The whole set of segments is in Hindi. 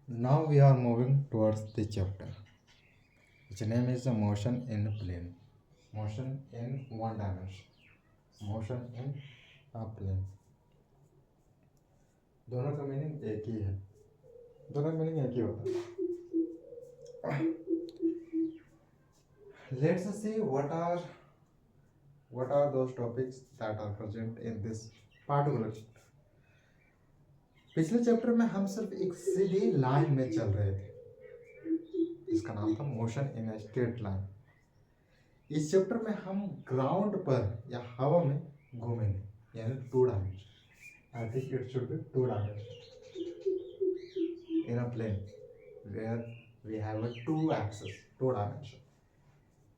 Now we are moving towards the chapter, which name is the motion in plane. Motion in one dimension. Motion in a plane. दोनों का मीनिंग एक ही है. दोनों का मीनिंग एक ही होता है. Let's see what are those topics that are present in this particular chapter. पिछले चैप्टर में हम सिर्फ एक सीधी लाइन में चल रहे थे जिसका नाम था motion in a straight line. इस चैप्टर में हम ग्राउंड पर या हवा में घूमेंगे यानी two dimension. I think it should be two dimension in a plane where we have a two axes two dimension.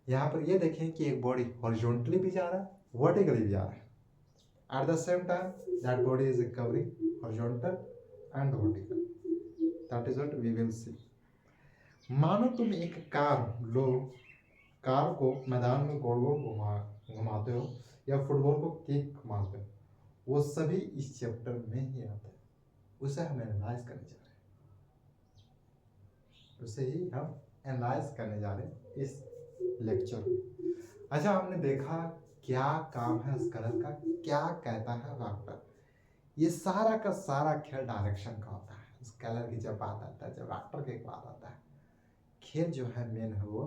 यहाँ पर ये देखें कि एक बॉडी हॉरिजॉन्टली भी जा रहा है, वर्टिकली भी जा रहा है. At the same time that body is covering horizontal and vertical. That is what we will see. मानो तुम एक कार को मैदान में गोल गोल घुमाते हो या फुटबॉल को किक मारते हो, वो सभी इस चैप्टर में ही आते हैं. उसे हम एनालाइज करने जा रहे हैं. उसे ही हम एनालाइज करने जा रहे हैं इस लेक्चर में. अच्छा, हमने देखा क्या काम है स्केलर का, क्या कहता है वेक्टर. ये सारा का सारा खेल डायरेक्शन का होता है. स्केलर की जब बात आता है, जब वेक्टर की बात आता है, खेल जो है मेन है वो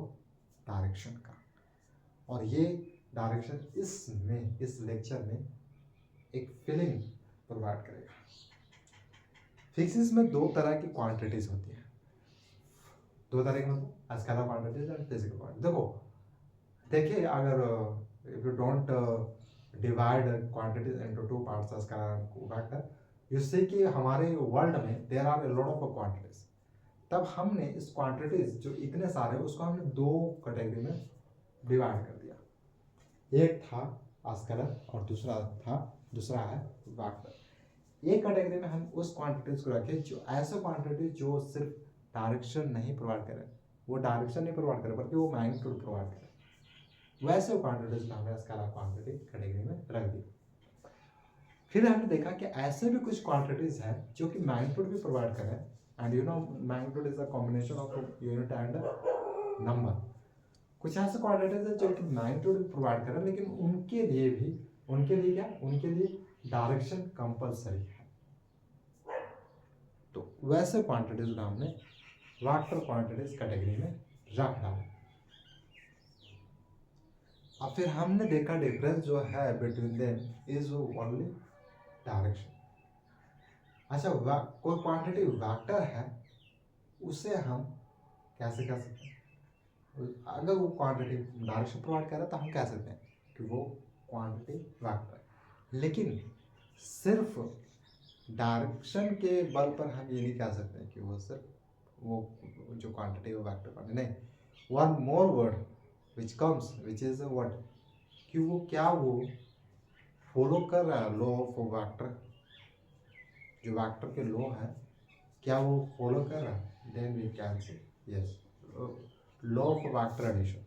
डायरेक्शन का. और ये डायरेक्शन इस लेक्चर में एक फीलिंग प्रोवाइड करेगा. फिजिक्स में दो तरह की क्वांटिटीज होती है. दो तरह की मतलब scalar quantities and physical quantities. देखिए अगर if you don't divide quantities into two parts scalar vector, you see कि हमारे वर्ल्ड में there are a lot of quantities. तब हमने इस क्वांटिटीज जो इतने सारे उसको हमने दो कैटेगरी में डिवाइड कर दिया. एक था स्केलर और दूसरा है वेक्टर. एक कैटेगरी में हम उस क्वांटिटीज को रखें जो ऐसे क्वांटिटीज जो सिर्फ डायरेक्शन नहीं प्रोवाइड करें, वो डायरेक्शन नहीं प्रोवाइड करें बल्कि वो मैग्नीट्यूड प्रोवाइड करें. वैसे क्वांटिटीज को हमने स्केलर क्वांटिटी कैटेगरी में रख दी. फिर हमने देखा कि ऐसे भी कुछ क्वांटिटीज हैं जो कि मैग्नीट्यूड भी प्रोवाइड करें. And you know magnitude is a combination of unit and number. कुछ ऐसे क्वांटिटीज है जो कि मैग्नीट्यूड भी प्रोवाइड करें, लेकिन उनके लिए डायरेक्शन कंपलसरी है. तो वैसे क्वांटिटीज को हमने वेक्टर क्वांटिटीज कैटेगरी में रख डाला. अब फिर हमने देखा डिफरेंस जो है between them is only direction. अच्छा, कोई क्वांटिटी वेक्टर है उसे हम कैसे कह सकते हैं? अगर वो क्वांटिटी डायरेक्शन प्रोवाइड कर रहा है तो हम कह सकते हैं कि वो क्वांटिटी वेक्टर है. लेकिन सिर्फ डायरेक्शन के बल पर हम ये नहीं कह सकते कि वो सिर्फ वो जो क्वांटिटी वो वेक्टर क्वांटिटी नहीं. One more word which is what, कि वो फॉलो कर रहा है लॉ ऑफ वेक्टर. जो वेक्टर के लॉ है क्या वो फॉलो कर रहा है? Then we can say yes, law of vector addition.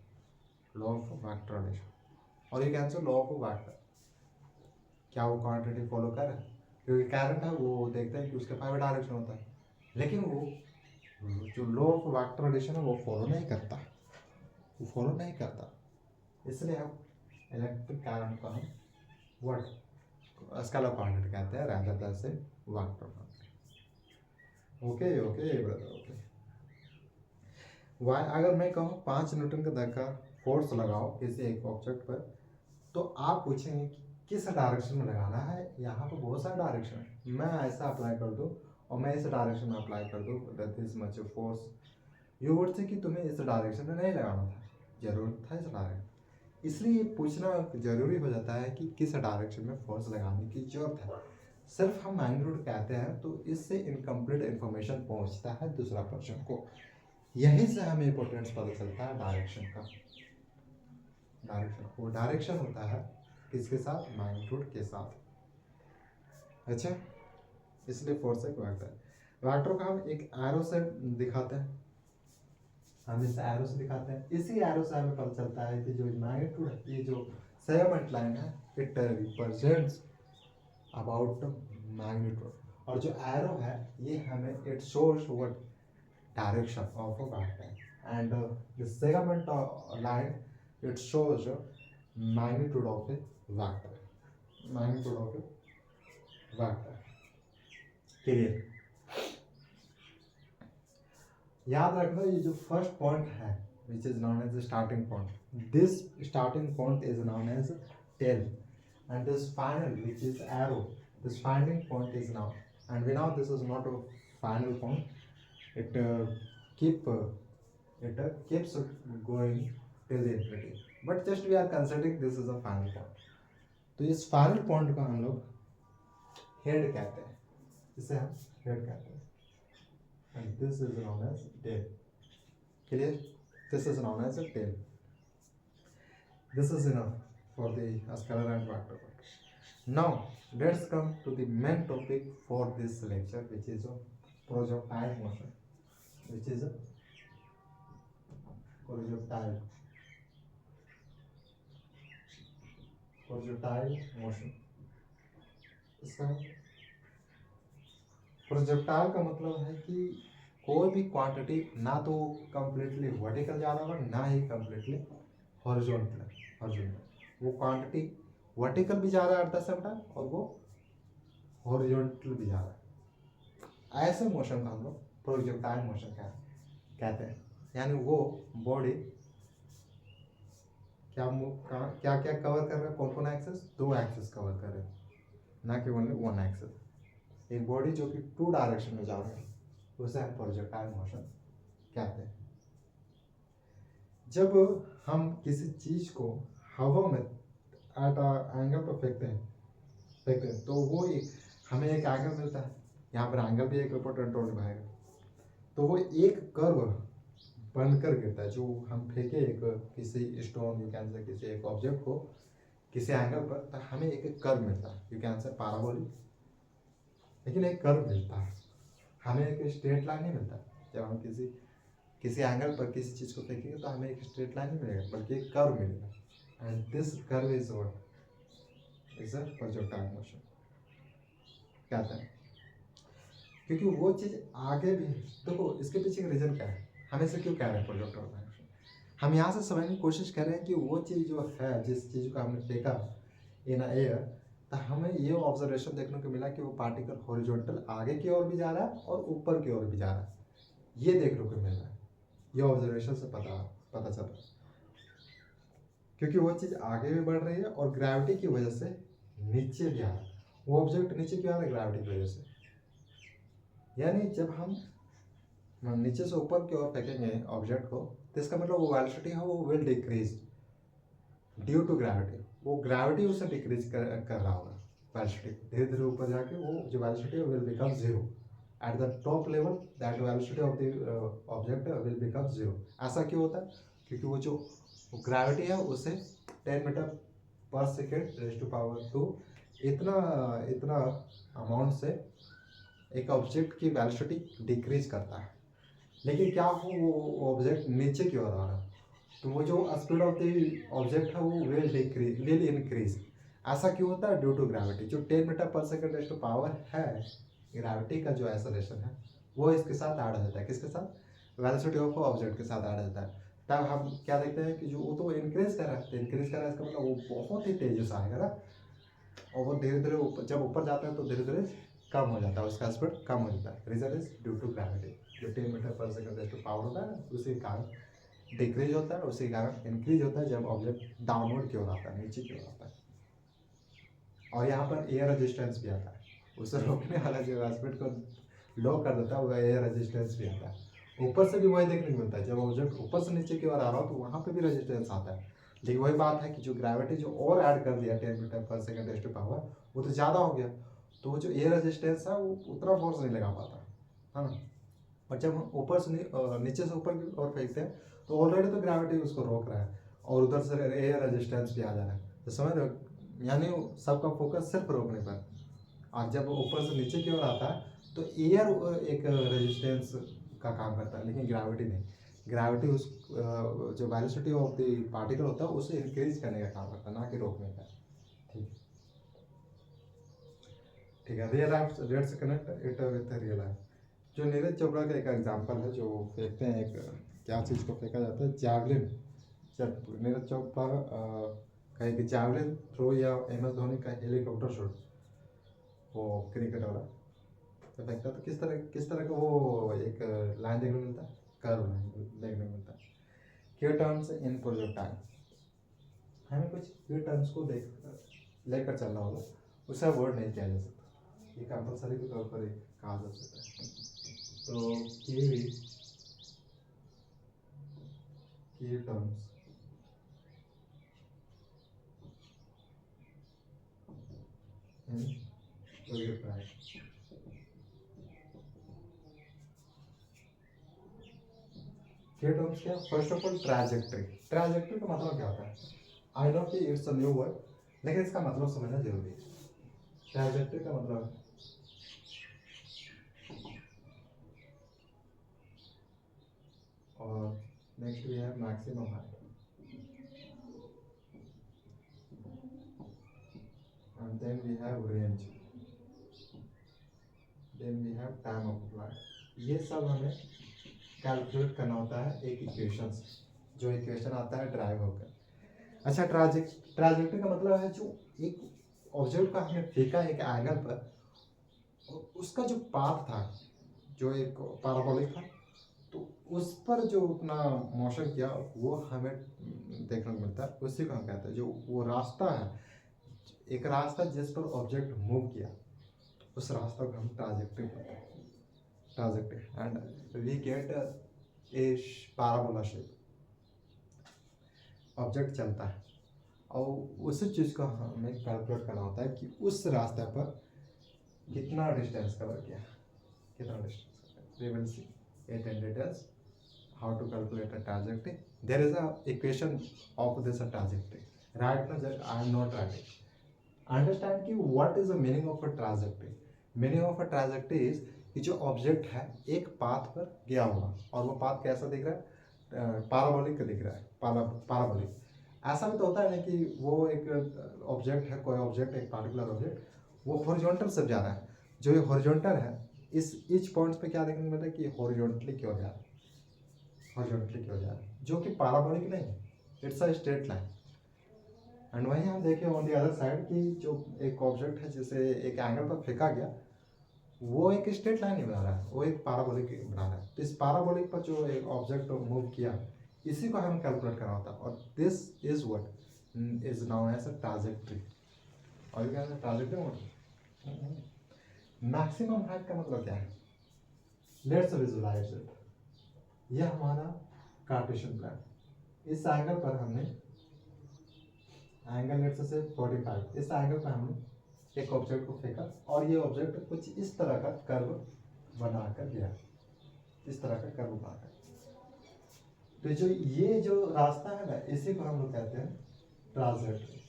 और you can say law of vector. क्या वो क्वांटिटी फॉलो कर रहा है? क्योंकि करंट है वो देखते हैं कि उसके पास डायरेक्शन होता है, लेकिन वो जो लॉ ऑफ वेक्टर एडिशन है वो फॉलो नहीं करता. इसलिए हम इलेक्ट्रिक करंट को हम व्हाट स्केलर क्वांटिटी कहते हैं rather than से vector quantity. Okay brother, okay. अगर मैं कहूँ 5 न्यूटन का धक्का फोर्स लगाओ किसी एक ऑब्जेक्ट पर, तो आप पूछेंगे कि किस डायरेक्शन में लगाना है. यहाँ पर बहुत सारे डायरेक्शन है. मैं ऐसा अप्लाई कर दूँ और मैं इस डायरेक्शन में अप्लाई कर दूँ this much force, you would say कि तुम्हें इस डायरेक्शन में नहीं लगाना था, जरूरत था इस डायरेक्शन. इसलिए पूछना जरूरी हो जाता है कि किस डायरेक्शन में फोर्स लगाने की जरूरत है. सिर्फ हम मैग्नीट्यूड कहते हैं तो इससे इनकम्प्लीट इन्फॉर्मेशन पहुंचता है दूसरा पर्सन को. यहीं से हमें इंपॉर्टेंस पता चलता है डायरेक्शन का. वो डायरेक्शन होता है किसके साथ? मैग्नीट्यूड के साथ. अच्छा, इसलिए फोर्स एक वेक्टर है. वेक्टर को हम एक एरो से दिखाते हैं. इसी एरो से हमें पता चलता है कि जो मैग्नीट्यूड है, ये जो सेगमेंट लाइन है, इट रिप्रेजेंट्स अबाउट मैग्नीट्यूड. और जो एरो है ये हमें it shows what direction of a vector, and the segment line, it shows magnitude of a vector, magnitude of a vector. Clear? याद रखना ये जो फर्स्ट पॉइंट है which is known as the starting point, this starting point is known as tail, and this final which is arrow, this finding point is now, and we know this is not a final point, it keeps going till the infinity, but just we are considering this is a final point. तो इस final point को हम लोग head कहते हैं, इसे हम head कहते हैं, and this is known as tail. Clear? This is known as a tail. This is enough for the scalar and vector part. Now let's come to the main topic for this lecture, which is a projectile motion, which is a projectile motion. इसका प्रोजेक्टाइल का मतलब है कि कोई भी क्वांटिटी ना तो कम्प्लीटली वर्टिकल जा रहा होगा ना ही कम्प्लीटली हॉरिजॉन्टल, वो क्वांटिटी वर्टिकल भी जा रहा है 80% और वो हॉरिजॉन्टल भी जा रहा है, ऐसे मोशन का हम लोग प्रोजेक्टाइल मोशन कहते हैं। यानी वो बॉडी क्या क्या कवर कर रहा है, कौन एक्सेस, 2 एक्सेस कवर कर रहे हैं, ना कि ओनली 1 एक्सेस। एक बॉडी जो कि 2 डायरेक्शन में जा रहा है उसे हम प्रोजेक्टाइल मोशन कहते हैं। जब हम किसी चीज को हवा में एट एंगल पर फेंकते हैं तो वो हमें एक एंगल मिलता है, यहाँ पर एंगल भी एक इम्पोर्टेंट रोल निभाएगा, तो वो एक कर्व बनकर गिरता है। जो हम फेंके एक किसी स्टोन, यू कैन से किसी एक ऑब्जेक्ट को किसी एंगल पर, तो हमें एक कर्व मिलता है, यू कैन से पैराबोलिक, लेकिन एक कर्व मिलता है, हमें एक स्ट्रेट लाइन नहीं मिलता। जब हम किसी एंगल पर किसी चीज़ को फेंकेंगे तो हमें एक स्ट्रेट लाइन नहीं मिलेगा, बल्कि एक कर्व मिलेगा, and this curve is what is a projectile motion कहते हैं। क्योंकि वो चीज़ आगे भी, देखो इसके पीछे का रीजन क्या है, हमें से क्यों कह रहे हैं प्रोजेक्टाइल मोशन, हम यहाँ से समझने की कोशिश कर रहे हैं कि वो चीज़ जो है, जिस चीज़ को हमने फेंका इन एयर, तो हमें ये ऑब्जर्वेशन देखने को मिला कि वो पार्टिकल हॉरिजॉन्टल आगे की ओर भी जा रहा है और ऊपर की ओर भी जा रहा है, ये देखने को मिल रहा है। ये ऑब्जर्वेशन से पता चल रहा है, क्योंकि वो चीज़ आगे भी बढ़ रही है और ग्रेविटी की वजह से नीचे भी आ रहा है। वो ऑब्जेक्ट नीचे क्यों आ रहा है, ग्रेविटी की वजह से। यानी जब हम नीचे से ऊपर की ओर फेंकेंगे ऑब्जेक्ट को, तो इसका मतलब वो वेलोसिटी है वो will decrease due to gravity. वो ग्रेविटी उसे डिक्रीज कर रहा होगा वेलोसिटी, धीरे धीरे ऊपर जाके वो जो वेलोसिटी है will become 0 at the top level, that velocity of the object will become 0। ऐसा क्यों होता है, क्योंकि वो जो ग्रेविटी है उसे 10 मीटर पर सेकेंड रेज़ टू पावर 2 इतना अमाउंट से एक ऑब्जेक्ट की वेलोसिटी डिक्रीज करता है। लेकिन क्या हो, वो ऑब्जेक्ट नीचे की ओर आ रहा है, तो वो जो स्पीड ऑफ द ऑब्जेक्ट है वो विल इंक्रीज। ऐसा क्यों होता है, ड्यू टू ग्रेविटी। जो 10 मीटर पर सेकेंड रेज़ टू पावर है, ग्रेविटी का जो एक्सेलरेशन है वो इसके साथ ऐड हो जाता है, किसके साथ, वेलोसिटी ऑफ ऑब्जेक्ट के साथ ऐड हो जाता है। तब हम क्या देखते हैं कि जो वो तो इंक्रीज कर रहा है, इसका मतलब वो बहुत ही तेजी से आएगा ना, और वो धीरे धीरे जब ऊपर जाता है तो धीरे धीरे कम हो जाता है, उसका स्पीड कम हो जाता है। Reason is due to gravity. जो 10 मीटर पर सेकेंड रेज़ टू पावर होता है ना, उसी कारण डिक्रीज होता है, उसी कारण इंक्रीज होता है जब ऑब्जेक्ट डाउनवर्ड की ओर आता है, नीचे की ओर आता है। और यहाँ पर एयर रेजिस्टेंस भी आता है, उसे रोकने वाला जो स्पीड को लो कर देता है वो एयर रेजिस्टेंस भी आता है। ऊपर से भी वही देखने को मिलता है, जब ऑब्जेक्ट ऊपर से नीचे की ओर आ रहा हो तो वहाँ पे भी रेजिस्टेंस आता है। लेकिन वही बात है कि जो ग्रेविटी जो और ऐड कर दिया 10 मीटर पर सेकेंड रेज़ टू पावर, वो तो ज़्यादा हो गया, तो वो जो एयर रेजिस्टेंस है वो उतना फोर्स नहीं लगा पाता है ना। और जब हम ऊपर से नीचे से ऊपर की ओर फेंकते हैं तो ऑलरेडी तो ग्रेविटी उसको रोक रहा है और उधर से एयर रेजिस्टेंस भी आ जा रहा है, तो समझ रहे हो, यानी सबका फोकस सिर्फ रोकने पर। और जब ऊपर से नीचे की ओर आता है तो एयर एक रेजिस्टेंस का काम करता है, लेकिन ग्रेविटी नहीं। ग्रेविटी उस जो वेलोसिटी ऑफ द पार्टिकल होता है उसे इंक्रीज करने का काम करता है, ना कि रोकने का। ठीक है, real life, let's connect it with real life. जो नीरज चोपड़ा का एक एग्जाम्पल है, जो फेंकते हैं, एक क्या चीज़ को फेंका जाता है, जैवलिन। जब नीरज चोपड़ा का एक जैवलिन थ्रो या MS धोनी का हेलीकॉप्टर शॉट, वो क्रिकेट वाला तो फेंकता, तो किस तरह का वो एक लाइन देखने को मिलता है, कर्व लाइन देखने को मिलता है। के टर्म्स इन प्रोजेक्टाइल, हमें कुछ के टर्म्स को लेकर चलना होगा, उसे अवॉइड नहीं किया जा सकता, ये कंपलसरी के तौर पर एक कहा जा सकता है। तो के टर्म्स इन प्रोजेक्टाइल, के टर्म्स क्या, first of all trajectory. Trajectory का मतलब क्या होता है, आई नो कि इट्स अ न्यू वर्ड, लेकिन इसका मतलब समझना जरूरी है। ट्रैजेक्टरी का मतलब और next we have maximum height, and then we have range, then we have time of flight। ये सब हमें कैलकुलेट करना होता है एक इक्वेशन से, जो इक्वेशन आता है ड्राइव होकर। अच्छा, ट्राजेक्टरी का मतलब है जो एक ऑब्जेक्ट का हमने फेंका एक एंगल पर, और उसका जो पाथ था, जो एक पैराबोलिक था, तो उस पर जो अपना मोशन किया वो हमें देखने को मिलता है, उसी को हम कहते हैं, जो वो रास्ता है, एक रास्ता जिस पर ऑब्जेक्ट मूव किया, उस रास्ता को हम ट्राजेक्टरी कहते हैं, trajectory. And we get a parabola shape, object चलता है और उसी चीज़ को हमें कैलकुलेट करना होता है कि उस रास्ते पर कितना डिस्टेंस कवर किया, कितना distance. We will see it in details how to calculate a trajectory. There is a equation of this trajectory. Right now I am not writing. Understand कि what is the meaning of a trajectory. Meaning of a trajectory is कि जो ऑब्जेक्ट है एक पाथ पर गया हुआ, और वो पाथ कैसा दिख रहा है, पैराबोलिक का दिख रहा है, पैराबोलिक। ऐसा भी तो होता है ना कि वो एक ऑब्जेक्ट है, कोई ऑब्जेक्ट, एक पार्टिकुलर ऑब्जेक्ट वो हॉरिजॉन्टल से जा रहा है, जो ये हॉरिजॉन्टल है, इस ईच पॉइंट्स पे क्या देखने को मिलता है कि हॉरिजॉन्टली क्यों जा रहा है, हॉरिजॉन्टली क्यों जा रहा है, जो कि पैराबोलिक नहीं है, it's a straight line. And वहीं हम देखें ऑन द अदर साइड कि जो एक ऑब्जेक्ट है जिसे एक एंगल पर फेंका गया, वो एक स्ट्रेट लाइन नहीं बना रहा है, वो एक पैराबोलिक बना रहा है। तो इस पैराबोलिक पर जो एक ऑब्जेक्ट मूव किया, इसी को हमें कैलकुलेट करना होता है, और this is what is known as a trajectory. और क्या है ट्रैजेक्टरी मतलब मैक्सिमम हाइट का मतलब क्या है, लेट्स विजुअलाइज इट। यह हमारा कार्टेशियन प्लान, इस एंगल पर हमने एंगल लेट्स से 45, इस एंगल पर हमने एक ऑब्जेक्ट को फेंका, और ये ऑब्जेक्ट कुछ इस तरह का कर्व बनाकर गया, इस तरह का कर्व बनाकर। तो जो ये जो रास्ता है ना, इसी को हम लोग कहते हैं ट्राजेक्टरी।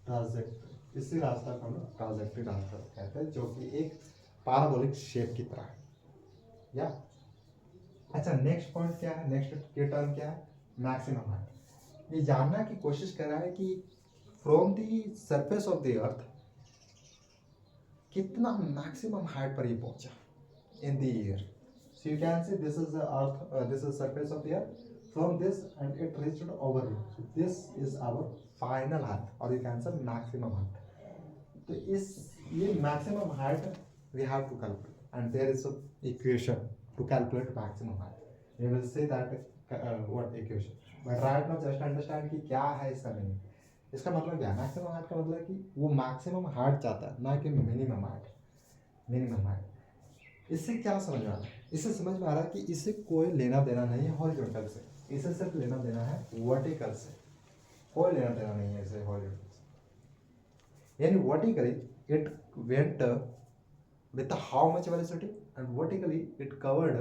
ट्राजेक्टरी, इसी रास्ता को हम लोग ट्राजेक्टरी रास्ता कहते हैं, जो कि एक पैराबोलिक शेप की तरह है। या अच्छा, नेक्स्ट पॉइंट क्या है, नेक्स्ट के टर्म क्या है, मैक्सिमम हाइट। ये जानना की कोशिश कर रहा है कि from the surface of the earth कितना मैक्सिमम हाइट पर ये पहुंचा in the air. So you can see this is the earth, this is surface of the earth, from this end it reached over here, so this is our final height, और you can say maximum height. तो इस ये maximum height we have to calculate, and there is a equation to calculate maximum height. We will see that what equation. But right now just understand कि क्या है इसका मीनिंग। इसका मतलब क्या है, मैक्सिमम हाइट का मतलब कि वो मैक्सिमम हाइट चाहता है, ना कि मिनिमम हाइट। मिनिमम हाइट इससे क्या समझ में आ रहा है, इससे समझ में आ रहा है कि इससे कोई लेना देना नहीं है हॉरिजॉन्टल से, इससे सिर्फ लेना देना है वर्टिकल से, कोई लेना देना नहीं है इसे हॉरिजॉन्टल से। यानी vertically it went with how much velocity, and vertically it covered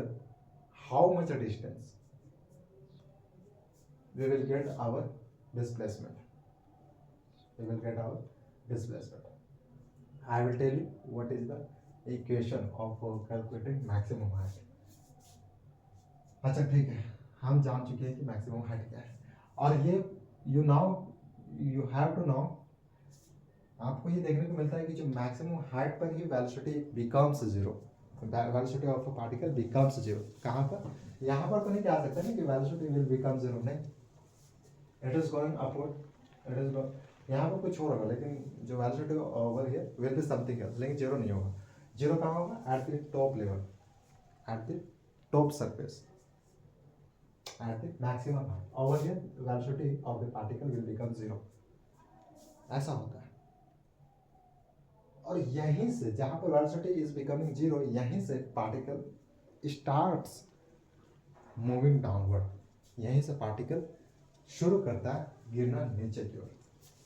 how much distance. We will get our displacement. We will get our displacement. I will tell you what is the equation of calculating maximum height. अच्छा ठीक है, हम जान चुके हैं कि मैक्सिमम हाइट क्या है, और ये you have to know, आपको ये देखने को मिलता है कि जो मैक्सिमम हाइट पर ही velocity becomes zero. Velocity of a particle becomes zero. कहाँ पर? यहाँ पर तो नहीं कह सकते ना कि वेलोसिटी विल बिकम जीरो, नहीं, it is going upward, it is यहाँ पर कुछ और होगा, लेकिन जो velocity over here will be something else, लेकिन जीरो नहीं होगा। जीरो कहाँ होगा? At the top level, at the top surface, at the maximum height. Over here velocity of the particle will become zero, ऐसा होता है। और यहीं से जहां पर वेलोसिटी इज बिकमिंग जीरो, यहीं से पार्टिकल स्टार्ट्स मूविंग डाउनवर्ड, यहीं से पार्टिकल शुरू करता है गिरना नीचे की ओर,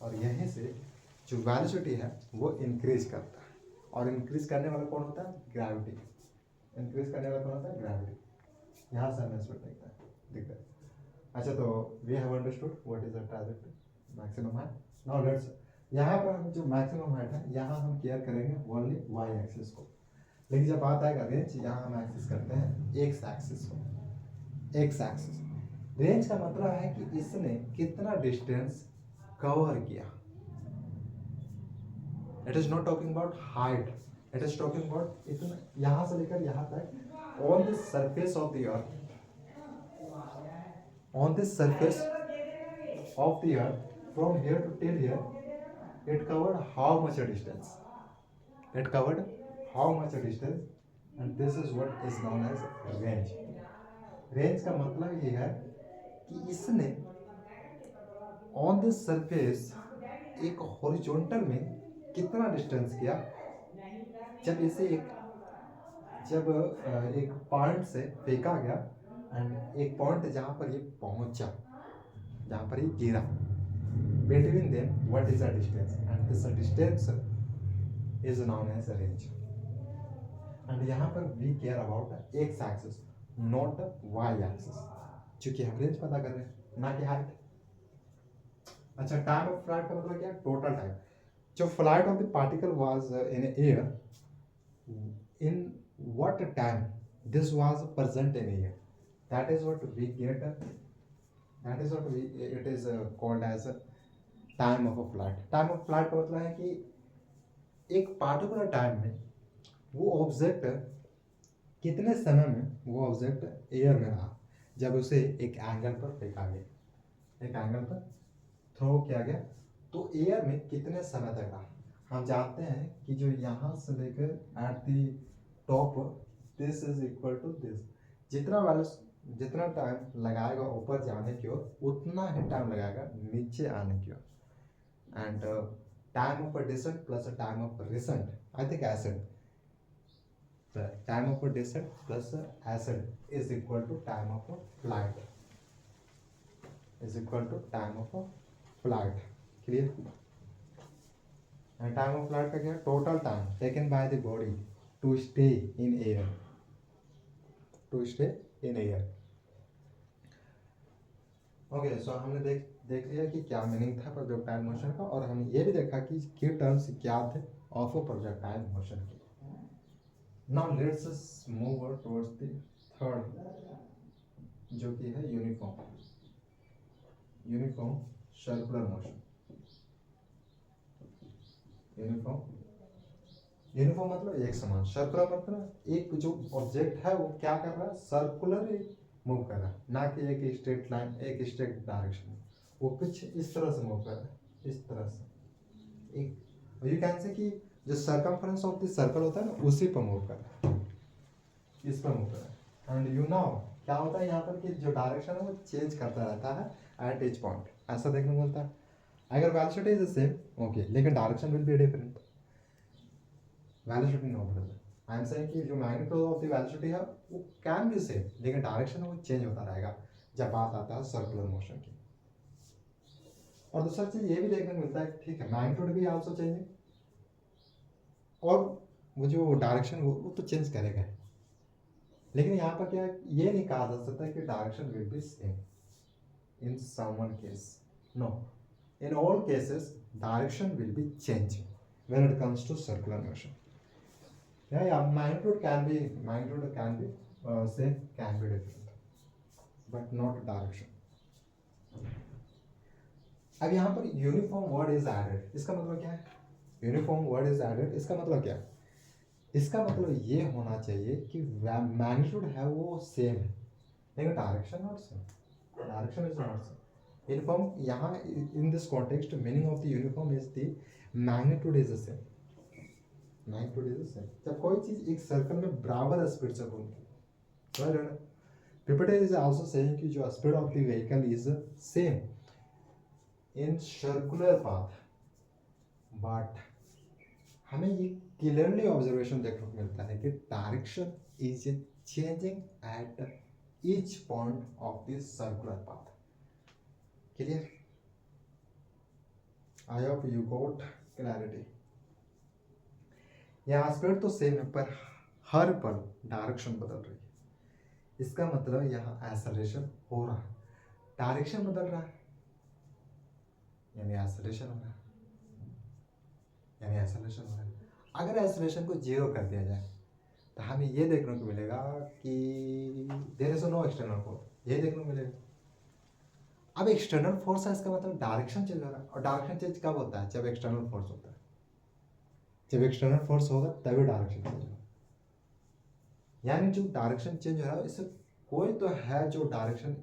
और यहीं से जो वेलोसिटी है वो इंक्रीज करता है। और इंक्रीज करने वाला कौन होता है? ग्रेविटी। इंक्रीज करने वाला कौन होता है? ग्रेविटी। यहाँ से हमें इस पर दिखता है। अच्छा, तो we have understood what is the trajectory maximum height. Now let's, यहाँ पर हम जो मैक्सिमम हाइट है यहाँ हम केयर करेंगे ओनली वाई एक्सिस को, लेकिन जब बात आएगा रेंज, यहाँ हम एक्सिस करते हैं एक्स एक्सिस को। एक्स एक्सिस रेंज का मतलब है कि इसने कितना डिस्टेंस कवर किया। It is not talking about height, it is talking about इतना, यहाँ से लेकर यहाँ तक on the surface of the earth, on the surface of the earth from here to till here, it covered how much a distance? It covered how much a distance? And this is what is known as range. Range का मतलब ये है कि इसने on the surface एक horizontal में कितना डिस्टेंस किया। जब इसे एक पॉइंट से फेंका गया एंड एक पॉइंट जहाँ पर ये पहुंचा, जहाँ पर ये गिरा, between them what is the distance, and this distance is known as a range. and यहाँ पर we care about x axis not y axis, क्योंकि हम रेंज पता कर रहे हैं ना कि हाइट। अच्छा, टाइम ऑफ फ्लाइट का मतलब क्या है? Total time. जो flight of the particle was in air, in what time this was present in air, that is what we get, that is what we, it is called as time of a flight. Time of flight का मतलब है कि एक पार्टिकुलर टाइम में वो ऑब्जेक्ट कितने समय में वो ऑब्जेक्ट एयर में रहा, जब उसे एक एंगल पर फेंका गया, एक एंगल पर थ्रो किया गया, तो एयर में कितने समय तक रहा। हम जानते हैं कि जो यहाँ से लेकर at the top, this is equal to this, जितना टाइम लगाएगा ऊपर जाने की ओर, उतना ही टाइम लगाएगा नीचे आने की ओर। and time of a descent plus a time of a ascent, I think ascent, the time of a descent plus a ascent is equal to time of a flight, is equal to time of a flight. Clear? and time of flight का क्या? total time taken by the body to stay in air, to stay in air. Okay, so हमने देख लिया कि क्या मीनिंग था प्रोजेक्टाइल मोशन का, और हम ये भी देखा कि की टर्म्स क्या थे ऑफ अ प्रोजेक्टाइल मोशन की। Now let's us move towards the third, जो कि है यूनिफॉर्म सर्कुलर मोशन। यूनिफॉर्म मतलब एक समान, सर्कुलर मतलब एक जो ऑब्जेक्ट है वो क्या कर रहा है? सर्कुलर मूव कर रहा है, ना कि एक स्ट्रेट लाइन, एक स्ट्रेट डायरेक्शन में। वो कुछ इस तरह से मूव कर रहा है, इस तरह से। एक यू कैन से कि जो सर्कमफ्रेंस ऑफ द सर्कल होता है ना, उसी पर मूव कर रहा है, इस पर मूव कर रहा है। एंड यू नाउ क्या होता है यहाँ पर कि जो डायरेक्शन है वो चेंज करता रहता है एट ईच पॉइंट, ऐसा देखने को मिलता है। अगर velocity is the same, okay, लेकिन direction will be different. Velocity no brother, I am saying कि जो मैग्नीट्यूड ऑफ द वेलोसिटी है वो कैन बी सेम, लेकिन डायरेक्शन वो चेंज होता रहेगा जब बात आता है सर्कुलर मोशन की। और दूसरा चीज ये भी देखने को मिलता है, ठीक है, मैग्नीट्यूड भी आल्सो चेंजिंग, और वो जो डायरेक्शन वो तो चेंज करेगा, लेकिन यहाँ पर क्या ये नहीं कहा जा सकता कि direction will be same in some one case. No, in all cases direction will be changing when it comes to circular motion. Yeah, magnitude can be same, can be different, but not direction. अब यहाँ पर यूनिफॉर्म वर्ड इज एडेड, इसका मतलब क्या है? यूनिफॉर्म वर्ड इज एडेड, इसका मतलब क्या है? इसका मतलब ये होना चाहिए कि मैग्नीट्यूड है वो सेम है, लेकिन direction not same, direction is not same. Uniform यहाँ in this context meaning of the uniform is the magnitude is the same, magnitude is the same. जब कोई चीज एक सर्कल में बराबर स्पीड से घूमती है, PPT is also saying कि जो speed of the vehicle is same in circular path, but हमें ये क्लियरली ऑब्जर्वेशन देखने को मिलता है कि direction is changing at each point of this circular path. Clear? I hope you got clarity. यहाँ स्पीड तो सेम है पर हर पल डायरेक्शन बदल रही है। इसका मतलब यहाँ एक्सेलरेशन हो रहा है, डायरेक्शन बदल रहा है, यानी एक्सेलरेशन हो रहा है, यानी एक्सेलरेशन हो रहा है। अगर एक्सेलरेशन को जीरो कर दिया जाए तो हमें ये देखने को मिलेगा कि there is no external force, ये देखने को मिलेगा। अब एक्सटर्नल फोर्स है, इसका मतलब डायरेक्शन चेंज हो रहा है, और डायरेक्शन चेंज कब होता है? जब एक्सटर्नल फोर्स होता है। जब एक्सटर्नल फोर्स होगा तभी डायरेक्शन चेंज होगा। यानी जो डायरेक्शन चेंज हो रहा है, इससे कोई तो है जो डायरेक्शन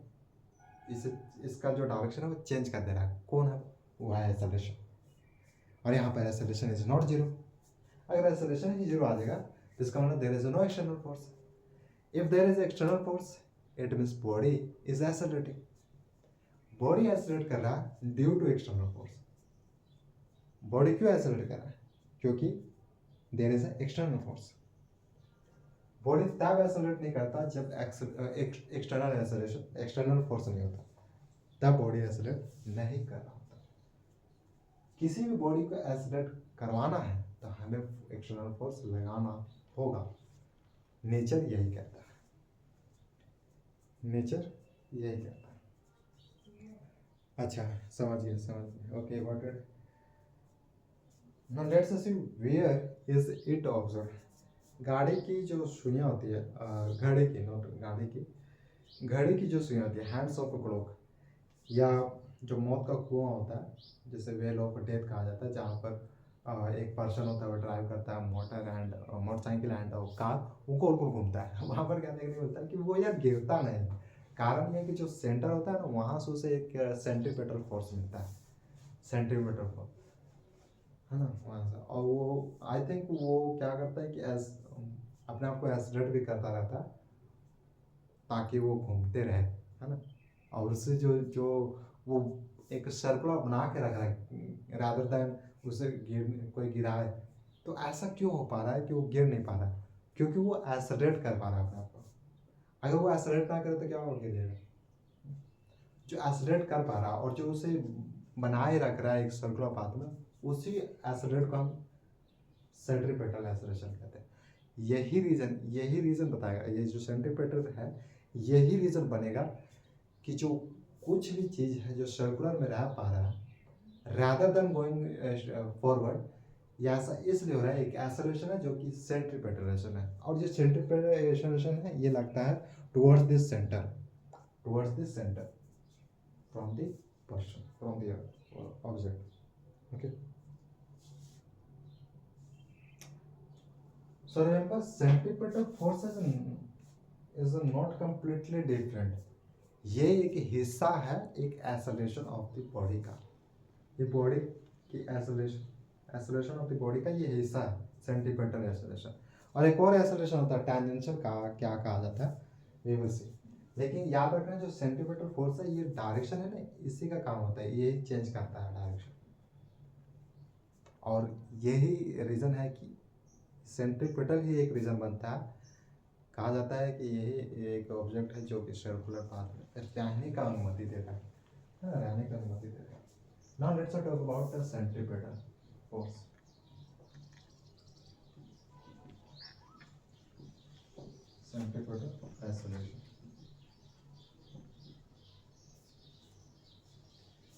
इसका जो डायरेक्शन है वो चेंज कर दे रहा है। कौन है? वो है एक्सेलरेशन। और यहाँ पर एक्सेलरेशन इज नॉट जीरो। अगर एक्सेलरेशन ही जीरो आ जाएगा तो इसका मतलब there is no external force. If there is external force it means body is accelerating. Body accelerate कर रहा है due to external force. Body क्यों एक्सेलरेट कर रहा है? क्योंकि there is external force. Body तब एक्सेलरेट नहीं करता जब एक्सटर्नल एक्सेलरेशन, एक्सटर्नल फोर्स नहीं होता, तब बॉडी एक्सेलरेट नहीं कर रहा होता। किसी भी बॉडी को एक्सेलरेट करवाना है तो हमें एक्सटर्नल फोर्स लगाना होगा। नेचर यही कहता है, नेचर यही कहता है। अच्छा, समझ गए। Okay, what it now let's see where is it observe. गाड़ी की जो सुइयां होती है, घड़ी की, नॉट गाड़ी की, घड़ी की जो सुइयां होती है, हैंड्स ऑफ अ क्लॉक, या जो मौत का कुआं होता है जिसे वेल ऑफ डेथ कहा जाता है, जहाँ पर एक पर्सन होता है वो ड्राइव करता है मोटरसाइकिल एंड कार, वो गोल गोल घूमता है। वहाँ पर क्या देखने को मिलता है कि वो यार गिरता नहीं। कारण यह कि जो सेंटर होता है ना, वहाँ से उसे एक सेंट्रीपिटल फोर्स मिलता है, सेंट्रीपिटल फोर्स, है ना, वहाँ से। और वो आई थिंक वो क्या करता है कि अपने आप को एक्सीलरेट भी करता रहता है ताकि वो घूमते रहे, है ना। और उससे जो वो एक सर्कुलर बना के रख रहा है रादर देन उसे कोई गिराए। तो ऐसा क्यों हो पा रहा है कि वो गिर नहीं पा रहा है? क्योंकि वो एक्सेलरेट कर पा रहा है अपने आप को। अगर वो एक्सेलरेट ना करे तो क्या होगा? गिर जाएगा। जो एक्सेलरेट कर पा रहा है और जो उसे बनाए रख रहा है एक सर्कुलर पाथ में, उसी एक्सेलरेट को हम सेंट्रीपिटल एक्सेलरेशन कहते हैं। यही रीजन बताएगा, ये जो सेंट्रीपिटल है यही रीजन बनेगा कि जो कुछ भी चीज़ है जो सर्कुलर में रह पा रहा है रादर देन गोइंग फॉरवर्ड, या ऐसा इसलिए हो रहा है, एक एक्सेलरेशन है जो कि सेंट्रीपिटल एक्सेलरेशन है। और जो सेंट्रीपिटल एक्सेलरेशन है ये लगता है towards this centre from the person, from the object. Okay, so remember centripetal forces is not completely different. ये एक हिस्सा है एक एक्सेलरेशन ऑफ द बॉडी का। ये बॉडी की एक्सेलरेशन ऑफ द बॉडी का ये हिस्सा है सेंट्रीपिटल एक्सेलरेशन। और एक और एक्सेलरेशन होता है टेंजेंशियल का, क्या कहा जाता है वी विल सी। लेकिन याद रखना जो सेंट्रीपिटल फोर्स है ये डायरेक्शन है ना, इसी का काम होता है, ये चेंज करता है डायरेक्शन। और यही रीज़न है कि सेंट्रीपिटल ही एक रीज़न बनता है। कहा जाता है कि यही एक ऑब्जेक्ट है जो कि सर्कुलर पाथ में रहने का अनुमति देता है, रहने का अनुमति देता है। Now let's talk about the centripetal force. Centripetal acceleration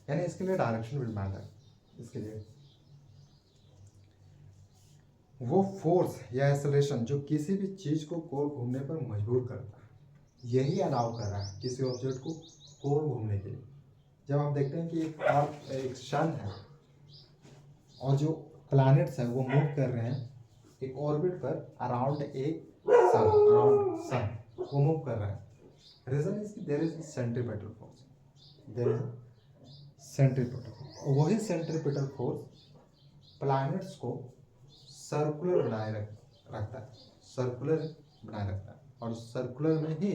यानी इसके लिए डायरेक्शन विल मैटर। इसके लिए वो फोर्स या एक्सेलरेशन जो किसी भी चीज़ को गोल घूमने पर मजबूर करता है, यही अलाउ कर रहा है किसी ऑब्जेक्ट को गोल घूमने के लिए। जब हम देखते हैं कि एक सन है और जो प्लैनेट्स है वो मूव कर रहे हैं एक ऑर्बिट पर अराउंड ए सन वो मूव कर रहा है. Reason is there is centripetal force. There is centripetal force. वही सेंट्रीपिटल फोर्स प्लैनेट्स को सर्कुलर बनाए रखता है. सर्कुलर बनाए रखता है और सर्कुलर में ही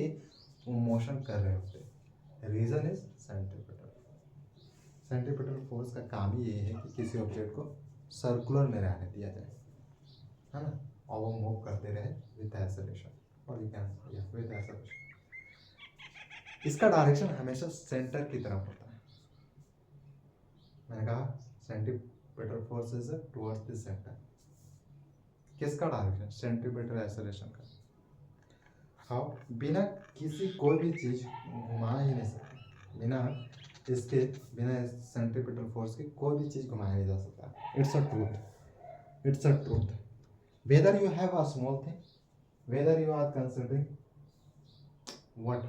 वो मोशन कर रहे होते हैं. Reason is centripetal. Centripetal force का काम ही ये है कि किसी ऑब्जेक्ट को सर्कुलर में रहने दिया जाए, है ना, और वो मूव करते रहे विद एक्सेलरेशन और यू कैन विद एक्सेलरेशन. इसका डायरेक्शन हमेशा सेंटर की तरफ होता है. मैंने कहा centripetal force is towards the centre. किसका डायरेक्शन? सेंट्रीपिटल एक्सेलरेशन का. हाँ, बिना किसी कोई भी चीज घुमा ही नहीं सकते. बिना सेंट्रीपिटल फोर्स के कोई भी चीज घुमाया नहीं जा सकता. It's a truth. It's a truth. Whether you have a small thing, whether you are considering what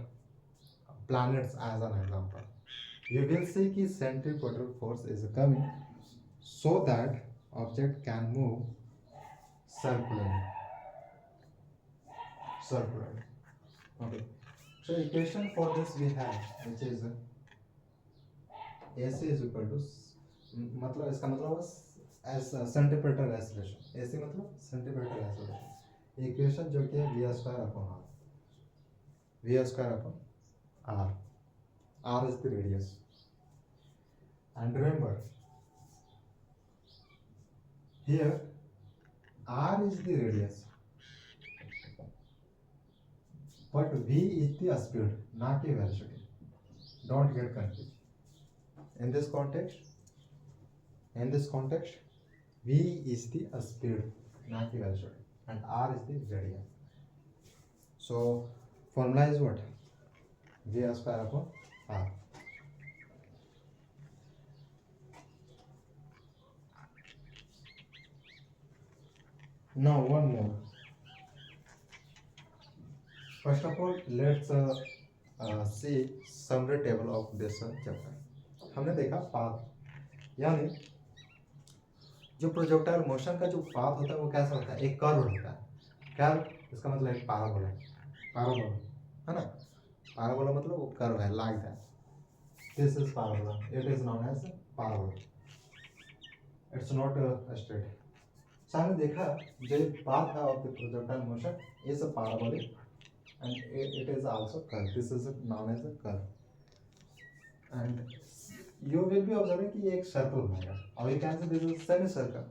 planets as an example, you will see कि centripetal force is coming so that object can move circularly. Okay, so equation for this we have, which is AC is equal to मतलब इसका मतलब as centripetal acceleration. AC मतलब centripetal acceleration. इक्वेशन जो कि है v square upon r. v square upon r. r is the radius. And remember, here r is the radius, but v is the speed, ना कि velocity. Don't get confused. In this context, v is the speed, ना कि velocity, and r is the radius. So formula is what? v square upon r. Now one more. First of all, let's see summary table of this chapter. हमने देखा पाथ, यानी जो प्रोजेक्टाइल मोशन का जो पाथ होता है वो कैसा होता है? एक कर्व होता है. कर्व इसका मतलब एक पैराबोला है ना. पैराबोला मतलब वो कर्व है, like that. This is parabola. It is known as parabola. It's not straight. So हमने देखा जो पाथ है of the projectile motion is a parabolic and it is also curve. This is known as a curve. And you will be observing कि ये एक सर्कल बनेगा और you can say this is semi circle.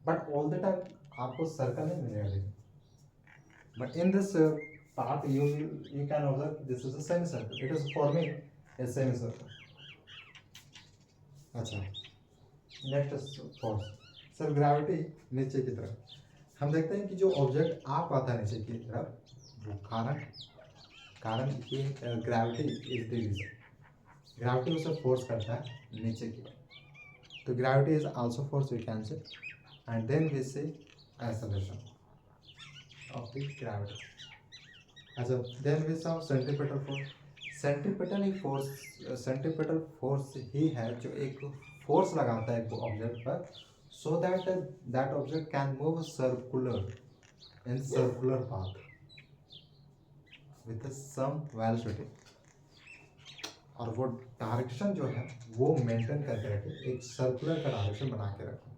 But all the time आपको सर्कल नहीं मिलेगा. But in this part you can observe this is a semi circle. It is forming a semi circle. अच्छा, next is force. Sir gravity नीचे की तरफ. हम देखते हैं कि जो ऑब्जेक्ट आ पाता है नीचे की तरफ वो कारण ये gravity is the reason. Gravity उसे फोर्स करता है नीचे की ओर. तो gravity is also force we can say. And then we say acceleration of the gravity. अच्छा, then we some centripetal force. Centripetal force ही है जो एक फोर्स लगाता है एक ऑब्जेक्ट पर so that object can move circular path with some velocity. और वो डायरेक्शन जो है वो मेंटेन करके रखे, एक सर्कुलर का डायरेक्शन बना के रखे.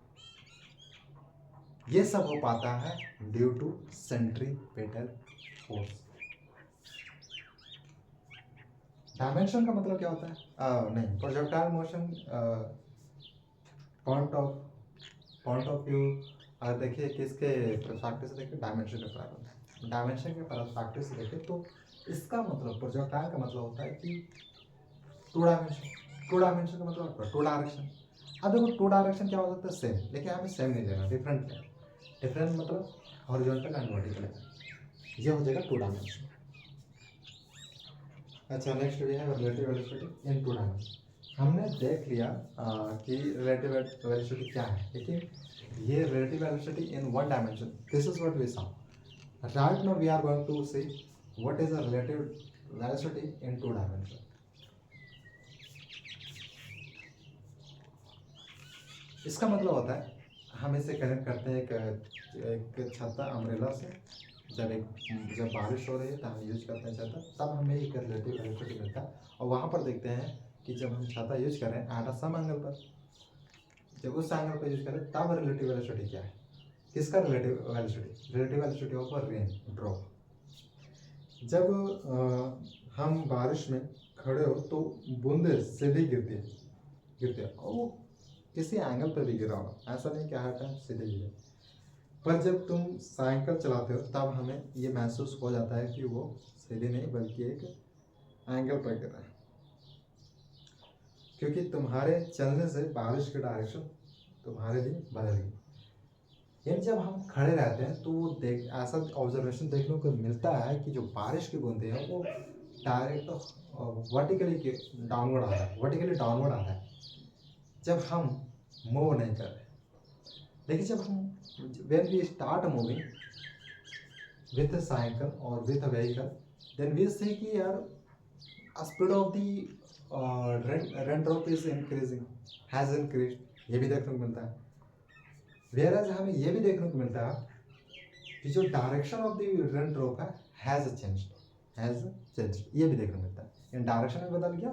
ये सब हो पाता है due to centripetal force. Dimension का मतलब क्या होता है? नहीं, projectile motion point of view अगर देखिए किसके पर्सपेक्टिव से देखिए, डायमेंशन के पर्सपेक्टिव से देखें तो इसका मतलब प्रोजेक्टाइल का मतलब होता है कि टू डायमेंशन का मतलब टू डायरेक्शन. अब देखो टू डायरेक्शन क्या हो सकता है? सेम, लेकिन हमें सेम नहीं लेना, डिफरेंट मतलब हॉरिजॉन्टल एंड वर्टिकल. ये हो जाएगा टू डायमेंशन. अच्छा, next we have relative velocity in two dimension. हमने देख लिया कि रिलेटिव वेलोसिटी क्या है, लेकिन ये relative velocity in one dimension, this is what we saw. Right now we are going to see what is a relative velocity in two dimension. इसका मतलब होता है हम इसे कनेक्ट करते हैं एक छत्ता अम्ब्रेला से। जब बारिश हो रही है तो हम यूज करते हैं छत्ता, तब हमें एक रिलेटिव वेलोसिटी मिलता है। और वहाँ पर देखते हैं कि जब हम छत्ता यूज करें एट अ सम एंगल पर, जब उस एंगल पर यूज करें तब रिलेटिव वेलोसिटी क्या है, किसका relative velocity of rain drop. जब हम बारिश में खड़े हो तो बूंदे सीधी गिरती है और वो किसी एंगल पर भी गिरा होगा, ऐसा नहीं कि हर टाइम सीधे गिरे। पर जब तुम साइकिल चलाते हो तब हमें ये महसूस हो जाता है कि वो सीधे नहीं बल्कि एक एंगल पर गिर रहा है, क्योंकि तुम्हारे चलने से बारिश की डायरेक्शन तुम्हारे लिए बदल गई। यानी जब हम खड़े रहते हैं तो वो ऐसा ऑब्जर्वेशन देखने को मिलता है कि जो बारिश की बूंदें हैं वो डायरेक्ट वर्टिकली डाउनवर्ड आ रहा है जब हम मूव नहीं कर रहे। लेकिन जब हम when we start moving with a cycle और with a vehicle, then we see कि यार speed of the rain drop is increasing, has increase, ये भी देखने को मिलता है। वेयरएज हमें ये भी देखने को मिलता है कि जो direction of the rain drop है हैज चेंज्ड, ये भी देखने को मिलता है। डायरेक्शन में बदल गया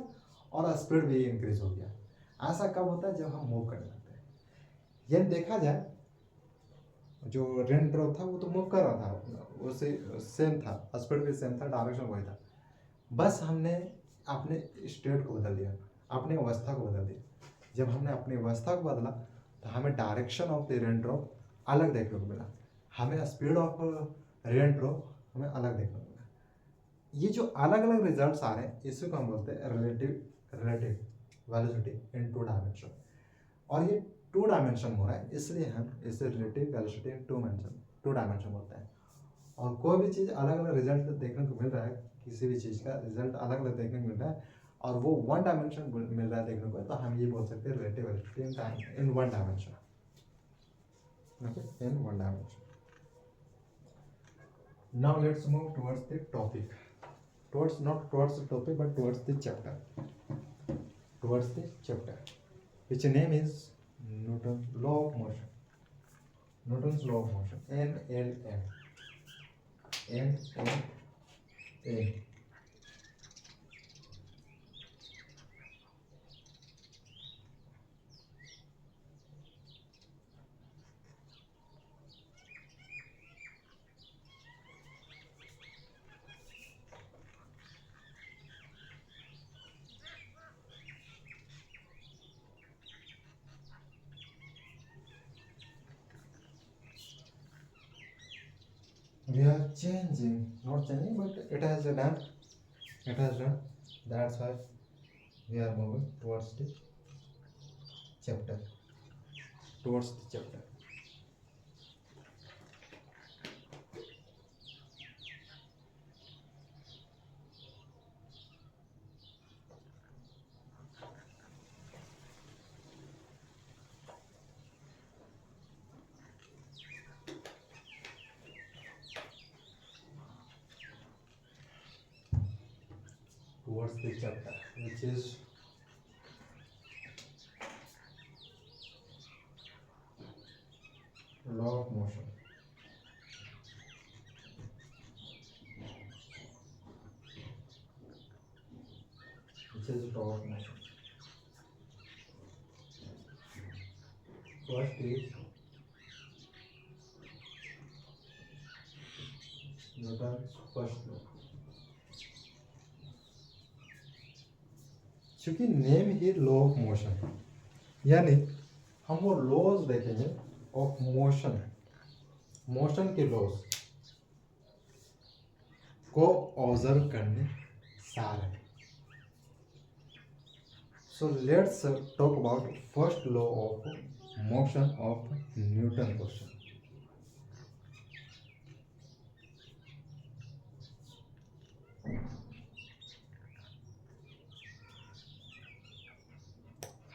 और स्पीड भी इंक्रीज हो गया। ऐसा कब होता है, जब हम मूव करने लगते हैं। ये देखा जाए जो रेन ड्रॉप था वो तो मूव कर रहा था, उसे सेम था, स्पीड भी सेम था, डायरेक्शन वही था, बस हमने अपने स्टेट को बदल दिया, अपनी अवस्था को बदल दिया। जब हमने अपनी अवस्था को बदला तो हमें direction of the rain drop अलग देखने को मिला, हमें स्पीड ऑफ रेन ड्रॉप हमें अलग देखने को मिला। ये जो अलग अलग रिजल्ट्स आ रहे हैं इसी को हम बोलते हैं relative velocity in two dimension. और ये टू डायमेंशन हो रहा है इसलिए हम इसे relative velocity in two dimension बोलते हैं। और कोई भी चीज़ अलग अलग रिजल्ट देखने को मिल रहा है, किसी भी चीज़ का रिजल्ट अलग अलग देखने को मिल रहा है और वो वन डायमेंशन मिल रहा है देखने को, तो हम ये बोल सकते हैं relative velocity in one dimension. Okay, in one dimension. Now let's move towards the topic, not towards the topic but towards the chapter, which name is Newton's law of motion. NLM. We are changing, not changing, but it has done. That's why we are moving towards the chapter. Towards the chapter, which is law of motion. First is Newton's first law. चूंकि name he law of motion, यानी हम वो लॉज देखेंगे ऑफ मोशन के लॉज को ऑब्जर्व करने सारे। So let's talk about first law of motion of Newton question.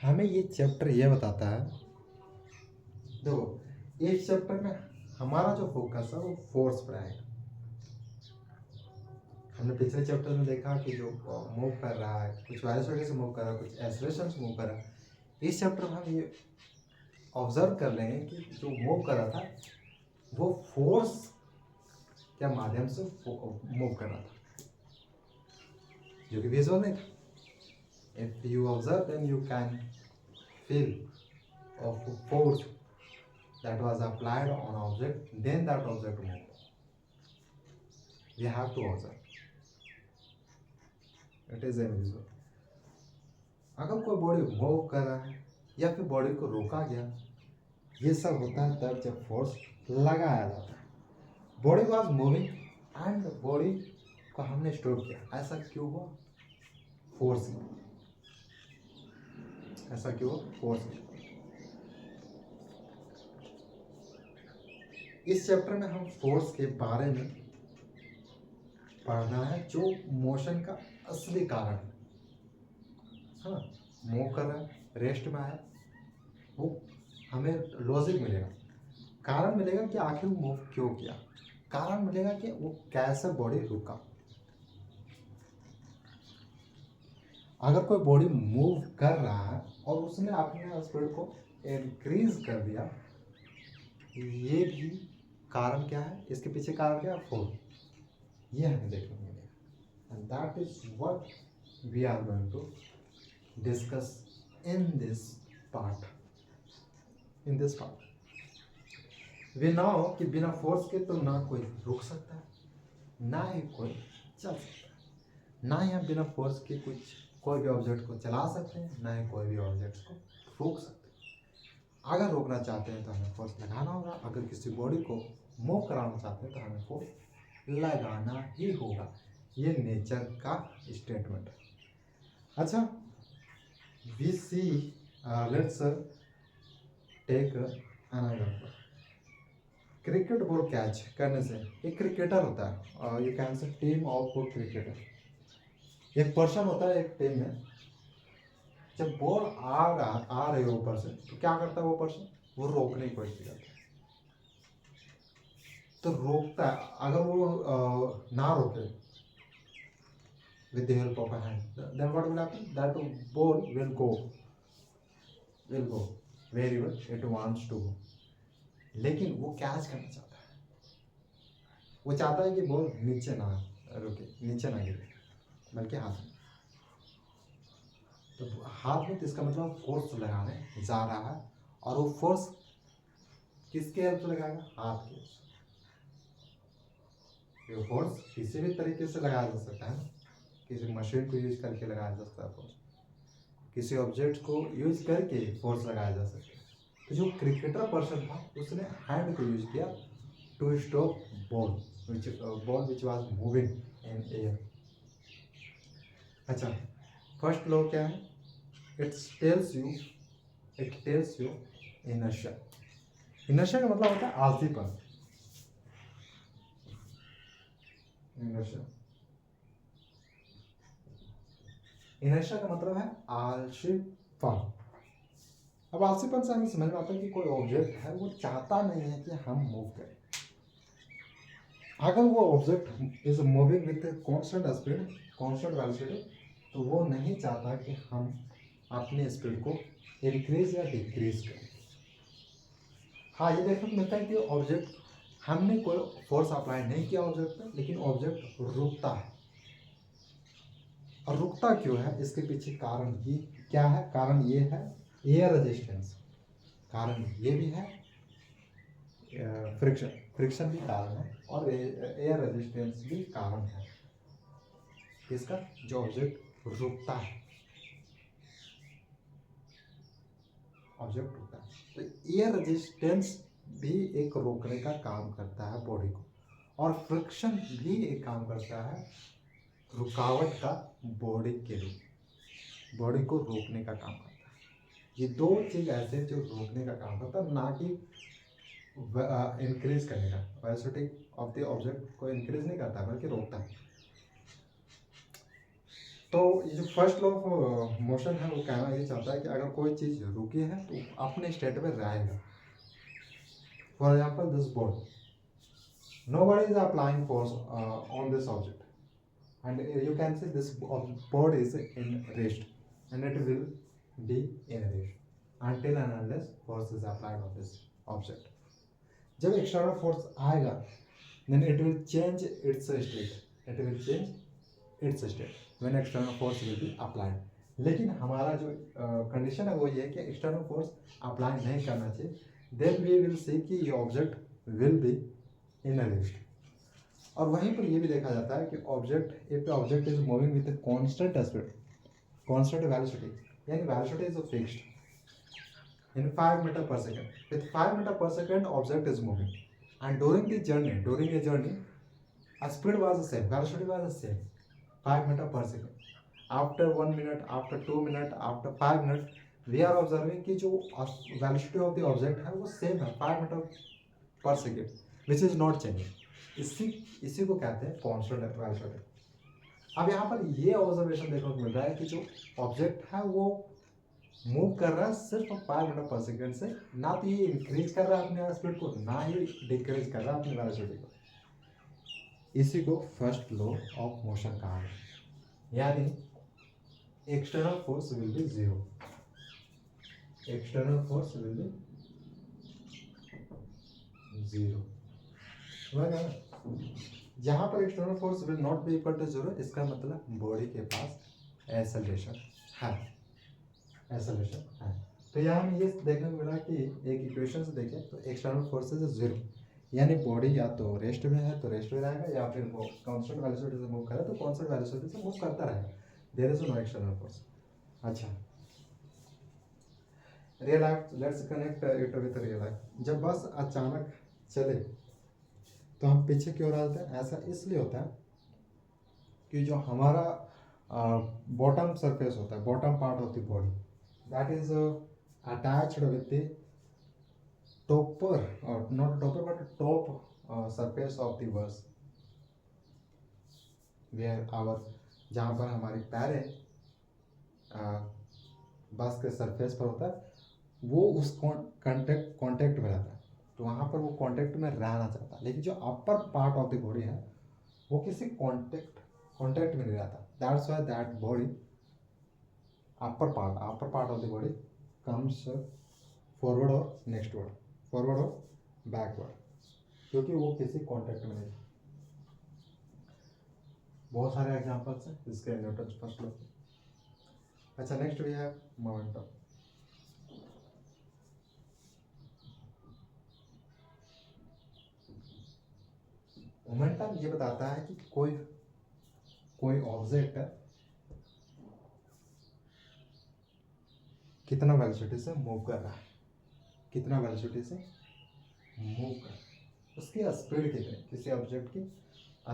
हमें ये चैप्टर ये बताता है, देखो इस चैप्टर में हमारा जो फोकस है वो फोर्स पर आएगा। हमने पिछले चैप्टर में देखा कि जो मूव कर रहा है कुछ वेलोसिटी से मूव कर रहा है, कुछ एक्सेलरेशन से मूव कर रहा है। इस चैप्टर में हम ये ऑब्जर्व कर लेंगे कि जो मूव कर रहा था वो फोर्स के माध्यम से मूव कर रहा था, जो कि विजुअल नहीं था। If you observe then you can feel of force that was applied on object, then that object moved. We have to observe. It is invisible. अगर कोई बॉडी मूव कर रहा है या फिर बॉडी को रोका गया, ये सब होता है तब जब फोर्स लगाया जाता है। Body was moving and body को हमने स्टॉप किया। ऐसा क्यों हुआ? फोर्स। ऐसा क्यों हुआ? फोर्स। इस चैप्टर में हम फोर्स के बारे में पढ़ना है, जो मोशन का असली कारण है। हाँ, मूव कर रहा है, रेस्ट में है, वो हमें लॉजिक मिलेगा, कारण मिलेगा कि आखिर वो मूव क्यों किया, कारण मिलेगा कि वो कैसे बॉडी रुका। अगर कोई बॉडी मूव कर रहा है और उसने अपने स्पीड को इंक्रीज कर दिया, ये भी कारण क्या है, इसके पीछे कारण क्या है? फोर्स। ये हमें देखने को मिलेगा, and that is what we are going to discuss in this part. We know कि बिना फोर्स के तो ना कोई रुक सकता है, ना ही कोई चल सकता है, ना ही हम बिना फोर्स के कोई भी ऑब्जेक्ट को चला सकते हैं, ना ही कोई भी ऑब्जेक्ट को रोक सकते हैं। अगर रोकना चाहते हैं तो हमें फोर्स लगाना होगा, अगर किसी बॉडी को मूव कराना चाहते हैं तो हमें फोर्स लगाना ही होगा। ये नेचर का स्टेटमेंट है। अच्छा, we see let's take another. Cricket ball catch करने से एक क्रिकेटर होता है, you can say team of cricketer. एक पर्सन होता है एक टीम में। जब बॉल आ रही है ऊपर से, तो क्या करता है वो पर्सन? वो रोकने की कोशिश करता है, तो रोकता है। अगर वो ना रोके with the help of a hand, then what will happen? That ball will go wherever it wants to go. लेकिन वो कैच करना चाहता है, वो चाहता है कि बॉल नीचे ना रुके, नीचे ना गिरे, बल्कि हाथ में। तो हाथ में, तो इसका मतलब फोर्स लगाने जा रहा है, और वो फोर्स किसके हेल्प से लगाएगा? हाथ के। ये फोर्स किसी भी तरीके से लगाया जा सकता है, किसी मशीन को यूज करके लगाया जा सकता है फोर्स, किसी ऑब्जेक्ट को यूज करके फोर्स लगाया जा सकता है। तो जो क्रिकेटर पर्सन था उसने हैंड को यूज किया to stop ball which was moving in air. अच्छा, फर्स्ट लॉ क्या है? It tells you inertia. Inertia का मतलब होता है आलसीपन। इनर्शिया का मतलब है आलसीपन। अब आलसीपन से हमें समझ में आता है कि कोई ऑब्जेक्ट है वो चाहता नहीं है कि हम मूव करें। अगर वो object is moving with constant speed, constant velocity, तो वो नहीं चाहता कि हम अपने स्पीड को इंक्रीज या डिक्रीज करें। हाँ, ये देखने को मिलता है कि ऑब्जेक्ट, हमने कोई फोर्स अप्लाई नहीं किया ऑब्जेक्ट पे, लेकिन ऑब्जेक्ट रुकता है। और रुकता क्यों है? इसके पीछे कारण ही क्या है? कारण ये है एयर रेजिस्टेंस, कारण ये भी है फ्रिक्शन भी कारण है, और एयर रेजिस्टेंस भी कारण है इसका, जो ऑब्जेक्ट रुकता है। तो एयर रेजिस्टेंस भी एक रोकने का काम करता है बॉडी को, और फ्रिक्शन भी एक काम करता है रुकावट का बॉडी के लिए, बॉडी को रोकने का काम करता है। ये दो चीज ऐसे जो रोकने का काम करता है, ना कि इंक्रीज करने का। वेलोसिटी ऑफ द ऑब्जेक्ट को इंक्रीज नहीं करता बल्कि रोकता है। तो ये जो फर्स्ट लॉ ऑफ मोशन है वो कहना ये चाहता है कि अगर कोई चीज रुकी है तो अपने स्टेट में रहेगा। For example this board, nobody is applying force on this object, and you can say this board is in rest and it will be in rest. until and unless force is applied on this object. जब external force आएगा then it will change its state. It will change its state when external force will be applied. लेकिन हमारा जो कंडीशन है वो ये है कि एक्सटर्नल फोर्स अप्लाई नहीं करना चाहिए, देन वी विल सी कि ये ऑब्जेक्ट विल बी इनर्जिस्ट। और वहीं पर ये भी देखा जाता है कि object if the object is moving with constant speed, constant velocity, यानी velocity is fixed in 5 metre per second, with 5 metre per second object is moving and during the journey speed was the same, velocity was the same 5 metre per second. After 1 minute, after 2 minute, after 5 minute we are observing कि जो वेलोसिटी ऑफ द ऑब्जेक्ट है वो सेम है 5 metre per second which is not changing. इसी को कहते हैं कांस्टेंट वेलोसिटी। अब यहाँ पर ये ऑब्जर्वेशन देखने को मिल रहा है कि जो ऑब्जेक्ट है वो मूव कर रहा है सिर्फ 5 मीटर पर सेकंड से, ना तो ये इंक्रीज कर रहा है अपने स्पीड को, ना ही डिक्रीज कर रहा है अपनी वेलोसिटी को। इसी को फर्स्ट लॉ ऑफ मोशन कहा है, यानी external force will be zero, external force will be zero. जहां पर external force will not be equal to zero, इसका मतलब बॉडी के पास एक्सेलरेशन है, एक्सेलरेशन है। तो यहाँ हमें ये देखने को मिला कि एक इक्वेशन से देखें तो एक्सटर्नल फोर्स इज जीरो, यानी बॉडी या तो रेस्ट में है तो रेस्ट में रहेगा, या फिर वो कांस्टेंट वेलोसिटी से मूव करे तो कांस्टेंट वेलोसिटी से मूव करता रहेगा, there is no external force. अच्छा, real life, let's connect it with real life. जब बस अचानक चले तो हम पीछे क्यों रहते हैं? ऐसा इसलिए होता है कि जो हमारा बॉटम सरफेस होता है, bottom part of the body, that is attached with the topper, और not topper but top surface of the bus, where our, जहाँ पर हमारी पैरें बस के सरफेस पर होता है, वो उस कांटेक्ट में रहता है, तो वहाँ पर वो कांटेक्ट में रहना चाहता है। लेकिन जो upper part of the body है वो किसी कांटेक्ट में नहीं रहता, that's why that body upper part of the body comes forward और नेक्स्टवर्ड, फॉरवर्ड और बैकवर्ड, क्योंकि वो किसी कांटेक्ट में नहीं। बहुत सारे एग्जांपल्स हैं इसके न्यूटन फर्स्ट लॉ। अच्छा, next we have momentum. Momentum ये बताता है कि कोई ऑब्जेक्ट कितना वेलोसिटी से मूव कर रहा है, कितना वेलोसिटी से मूव कर रहा है, उसकी स्पीड कितनी, किसी ऑब्जेक्ट की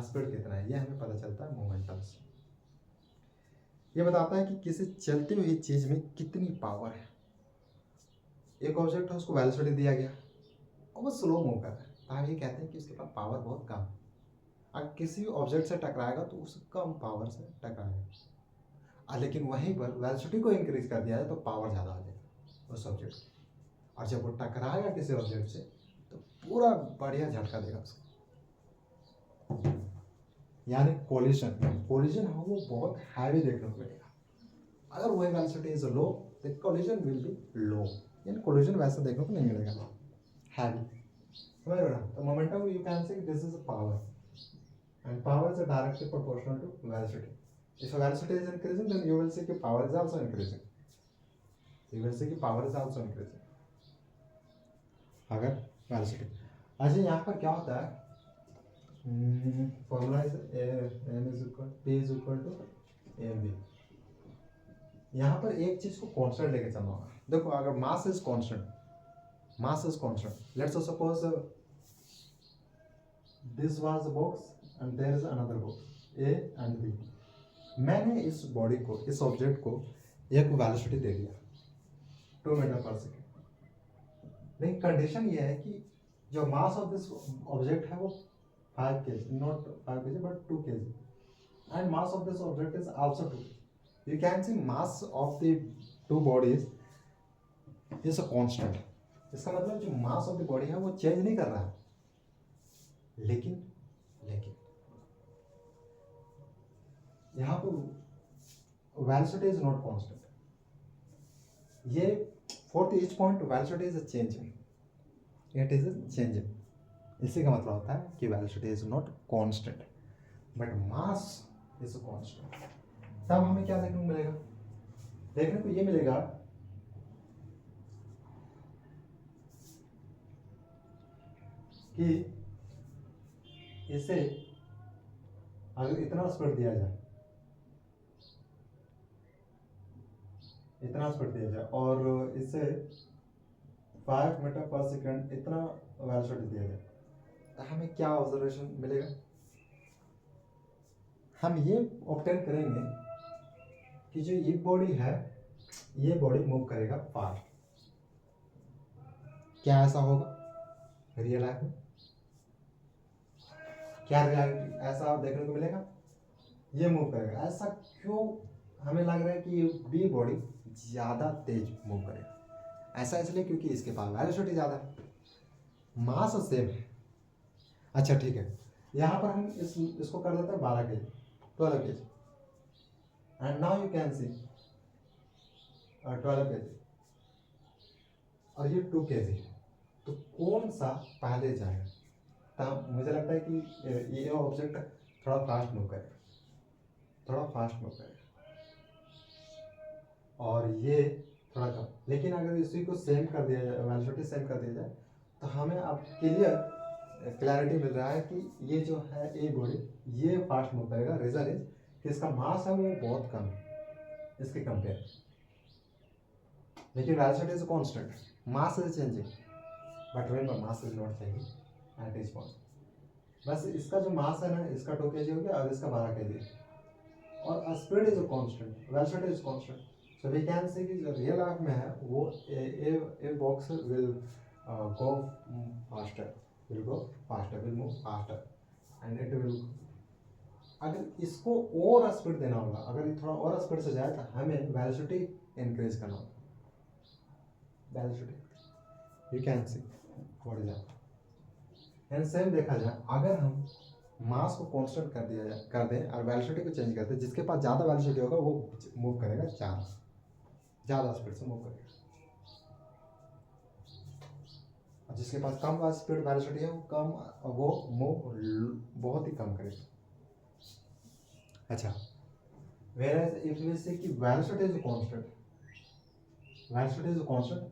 स्पीड कितना है, ये हमें पता चलता है मोमेंटम से। ये बताता है कि किसी चलती हुई चीज में कितनी पावर है। एक ऑब्जेक्ट है, उसको वेलोसिटी दिया गया और वो स्लो मूव कर रहा है, तो हम ये कहते हैं कि उसके पास पावर बहुत कम है। अगर किसी ऑब्जेक्ट से टकराएगा तो उस कम पावर से टकराएगा, लेकिन वहीं पर वेलोसिटी को इंक्रीज कर दिया जाए तो पावर ज़्यादा आ जाएगा उस ऑब्जेक्ट की, और जब वो टकराएगा किसी ऑब्जेक्ट से तो पूरा बढ़िया झटका देगा उसको, यानी कोलिजन हो वो बहुत हैवी देखने को मिलेगा। अगर वही वेलोसिटी इज लो तो कोलिजन विल बी लो, यानी कोलिजन वैसा देखने को नहीं मिलेगा, हैवी। समझ रहे हो ना? तो मोमेंटम यू कैन से this is power, and power is directly proportional to velocity. If velocity is increasing, then you will see that power is also increasing. You will see that power is also increasing. अगर velocity, अच्छा यहाँ पर क्या होता है, formula is m is equal p is equal to mv। यहाँ पर एक चीज को कांस्टेंट लेके चलना होगा। देखो, अगर mass is constant, let's suppose this was the box and there is another box A and B। मैंने इस बॉडी को, इस ऑब्जेक्ट को एक वेलोसिटी दे दिया 2 मीटर पर सेकेंड, लेकिन कंडीशन ये है कि जो मास ऑफ दिस ऑब्जेक्ट है वो 5 kg, not 5 kg but 2 kg, and mass of this object is also 2। You can C mass of the two bodies is a constant. इसका मतलब जो मास ऑफ द बॉडी है वो चेंज नहीं कर रहा है, लेकिन यहाँ पर वेलोसिटी इज नॉट कांस्टेंट। ये for each point velocity is changing, it is changing. इसी का मतलब होता है कि velocity is not constant but mass is constant. तब हमें क्या देखने को मिलेगा? देखने को ये मिलेगा कि इसे अगर इतना स्पीड दिया जाए, इतना स्पीड दिया जाए और इसे 5 मीटर पर सेकंड इतना वेलोसिटी दिया जाए, तो हमें क्या ऑब्जर्वेशन मिलेगा? हम ये ऑब्टेन करेंगे कि जो ये बॉडी है, ये बॉडी मूव करेगा फास्ट. क्या ऐसा होगा रियल लाइफ में? क्या रियलिटी ऐसा देखने को मिलेगा? ये मूव करेगा. ऐसा क्यों हमें लग रहा है कि ये बॉडी ज़्यादा तेज मूव करेगा? ऐसा इसलिए क्योंकि इसके पास वेलोसिटी ज़्यादा है, मास सेम है. अच्छा ठीक है, यहाँ पर हम इसको कर देते हैं 12 kg, 12 kg, and now you can C 12 kg और ये 2 kg. तो कौन सा पहले जाएगा? तब मुझे लगता है कि ये ऑब्जेक्ट थोड़ा फास्ट मूव करेगा, थोड़ा फास्ट मूव करेगा और ये थोड़ा कम. लेकिन अगर इसी को सेम कर दिया जाए, वेलोसिटी सेम कर दिया जाए, तो हमें अब क्लैरिटी मिल रहा है कि ये जो है ए बॉडी ये फास्ट मूव करेगा. रीजन इज कि इसका मास है वो बहुत कम है इसके कंपेयर, लेकिन velocity is constant, mass is changing but remember mass is not changing at each point. बस इसका जो मास है ना, इसका 2 kg हो गया और इसका 12 kg और speed is constant, velocity is constant. So we can say कि जो रियल लाइफ में है वो a box will go faster, will move faster and it will. अगर इसको और स्पीड देना होगा, अगर ये थोड़ा और स्पीड से जाए तो हमें वेलोसिटी इंक्रीज करना होगा. Velocity you can see what is that. And same देखा जाए, अगर हम मास को कांस्टेंट कर दें और वेलोसिटी को चेंज कर दें, जिसके पास ज़्यादा वेलोसिटी होगा वो मूव करेगा ज़्यादा स्पीड से मूव करेगा, जिसके पास कम स्पीड वेलोसिटी है वो मूव बहुत ही कम करेगा. अच्छा, whereas if we say कि velocity is constant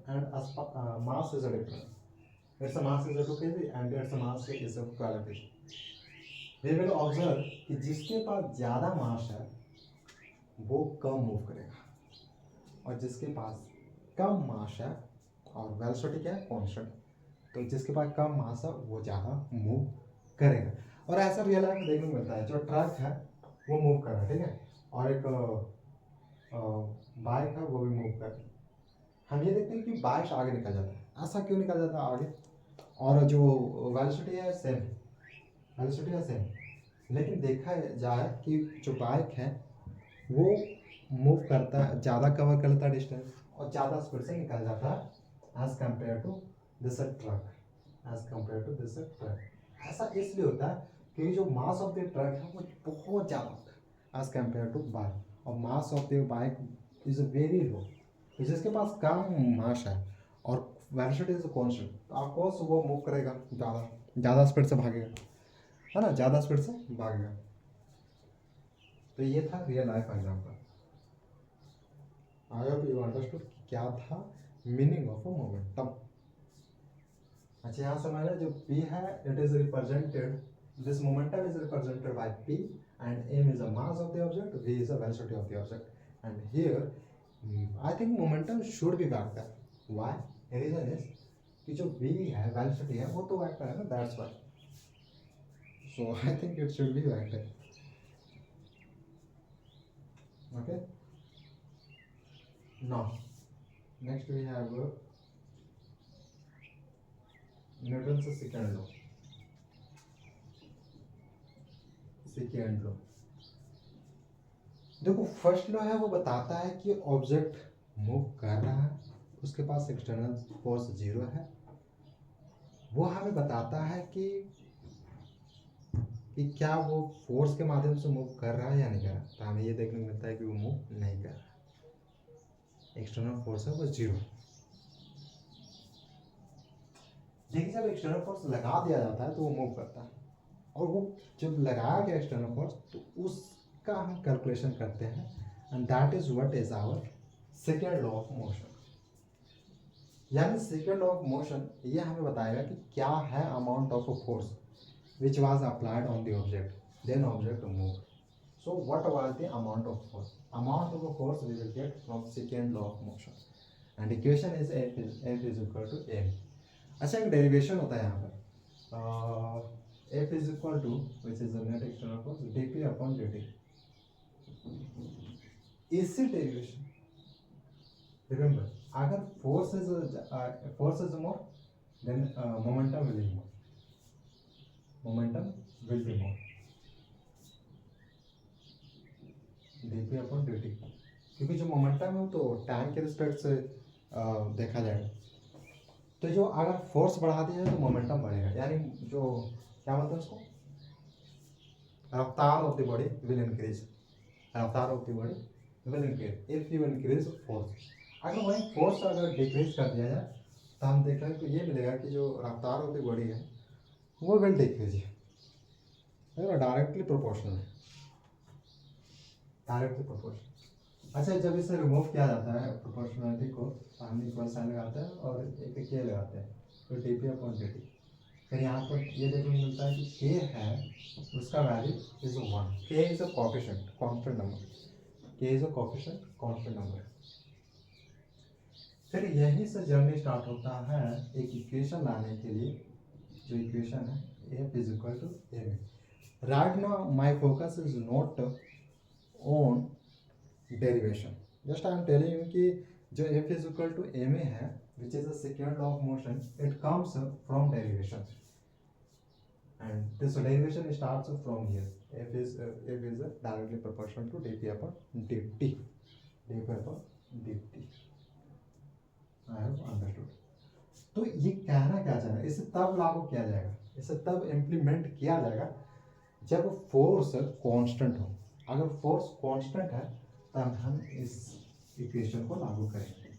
and mass is a different. Its mass is a 2 kg and its mass is a 12 kg. We will observe कि जिसके पास ज़्यादा मास है वो कम मूव करेगा और जिसके पास कम मास है और वेलोसिटी क्या है कांस्टेंट, तो जिसके पास कम मास है वो ज़्यादा मूव करेगा. और ऐसा रियल लाइफ में देखने को मिलता है, जो ट्रक है वो मूव कर रहा है, ठीक है, और एक बाइक है वो भी मूव कर रहा है. हम ये देखते हैं कि बाइक आगे निकल जाता है. ऐसा क्यों निकल जाता है आगे? और जो वेलोसिटी है सेम, लेकिन देखा जाए कि जो बाइक है वो मूव करता है, ज़्यादा कवर कर लेता है डिस्टेंस और ज़्यादा स्पीड से निकल जाता है as compare to this truck. ऐसा इसलिए होता है कि जो मास ऑफ द ट्रक है वो बहुत ज़्यादा होता है एज कम्पेयर टू बाइक, और mass of the bike is very low. जिसके पास कम मास है और वेलोसिटी इज कांस्टेंट, तो ऑफकोर्स वो मूव करेगा ज़्यादा स्पीड से भागेगा, है ना, ज़्यादा स्पीड से भागेगा. तो ये था real life example. I hope you understood क्या था मीनिंग ऑफ अ मोमेंटम. अच्छा, यहाँ से मैंने जो P है it is represented, this momentum is represented by P and m is the mass of the object, v is the velocity of the object, and here I think momentum should be vector. Why? Reason is कि जो v है velocity है वो तो vector है ना, that's why. So I think it should be vector. Okay. Now next we have Newton's second law. देखो, फर्स्ट लॉ है वो बताता है कि ऑब्जेक्ट मूव कर रहा है, उसके पास एक्सटर्नल फोर्स 0 है. वो हमें बताता है कि क्या वो फोर्स के माध्यम से मूव कर रहा है या नहीं कर रहा. तो हमें ये देखने को मिलता है कि वो मूव नहीं कर रहा, एक्सटर्नल फोर्स है वो 0. देखिए जब एक्सटर्नल फोर्स लगा दिया जाता है तो वो मूव करता है, और वो जब लगाया गया एक्सटर्नल फोर्स तो उसका हम कैलकुलेशन करते हैं, and that is what is our second law of motion. यानी सेकेंड लॉ ऑफ मोशन ये हमें बताएगा कि क्या है amount of force which was applied on the object, then object moved. So what was the amount of force? Amount of force we will get from second law of motion, and equation is F is equal to m. अच्छा एक डेरिवेशन होता है यहाँ पर F is equal to which is the net external force dp upon dt. इसी डेरिवेशन remember अगर force is more then momentum will be more. Momentum will be more dp upon dt, क्योंकि जो मोमेंटम है तो टाइम के रिस्पेक्ट से देखा जाएगा। तो जो अगर फोर्स बढ़ा दिया है तो मोमेंटम बढ़ेगा, यानी जो क्या बोलते हैं उसको, रफ्तार of the body will increase, रफ्तार of the body will increase if you increase force. अगर वही फोर्स अगर डिक्रीज कर दिया जाए तो हम देख रहे हैं तो ये मिलेगा कि जो रफ्तार ऑफ द बॉडी है वो विल डिक्रीज, डायरेक्टली प्रोपोर्शनल है, डायरेक्टली प्रोपोर्शनल। अच्छा जब इसे रिमूव किया जाता है प्रोपोर्शनलिटी को तो हम इक्वल साइन लगाते हैं और एक के लगाते हैं, तो D P upon D T. फिर यहाँ पर ये देखने को मिलता है कि के है उसका value is 1, k is a coefficient constant number, k is a coefficient constant number. फिर यहीं से जर्नी स्टार्ट होता है एक इक्वेशन लाने के लिए, जो इक्वेशन है F is equal to m. Right now my focus is not on derivation, just I am telling you कि जो F is equal to ma है which is the second law of motion, it comes from derivation, and this derivation starts from here. F is directly proportional to dp upon dt, dp upon dt. I have understood. तो ये कहना क्या चाह रहा है, इसे तब लागू किया जाएगा, इसे तब इम्प्लीमेंट किया जाएगा जब फोर्स कांस्टेंट हो। अगर फोर्स कांस्टेंट है तब हम इस इक्वेशन को लागू करेंगे।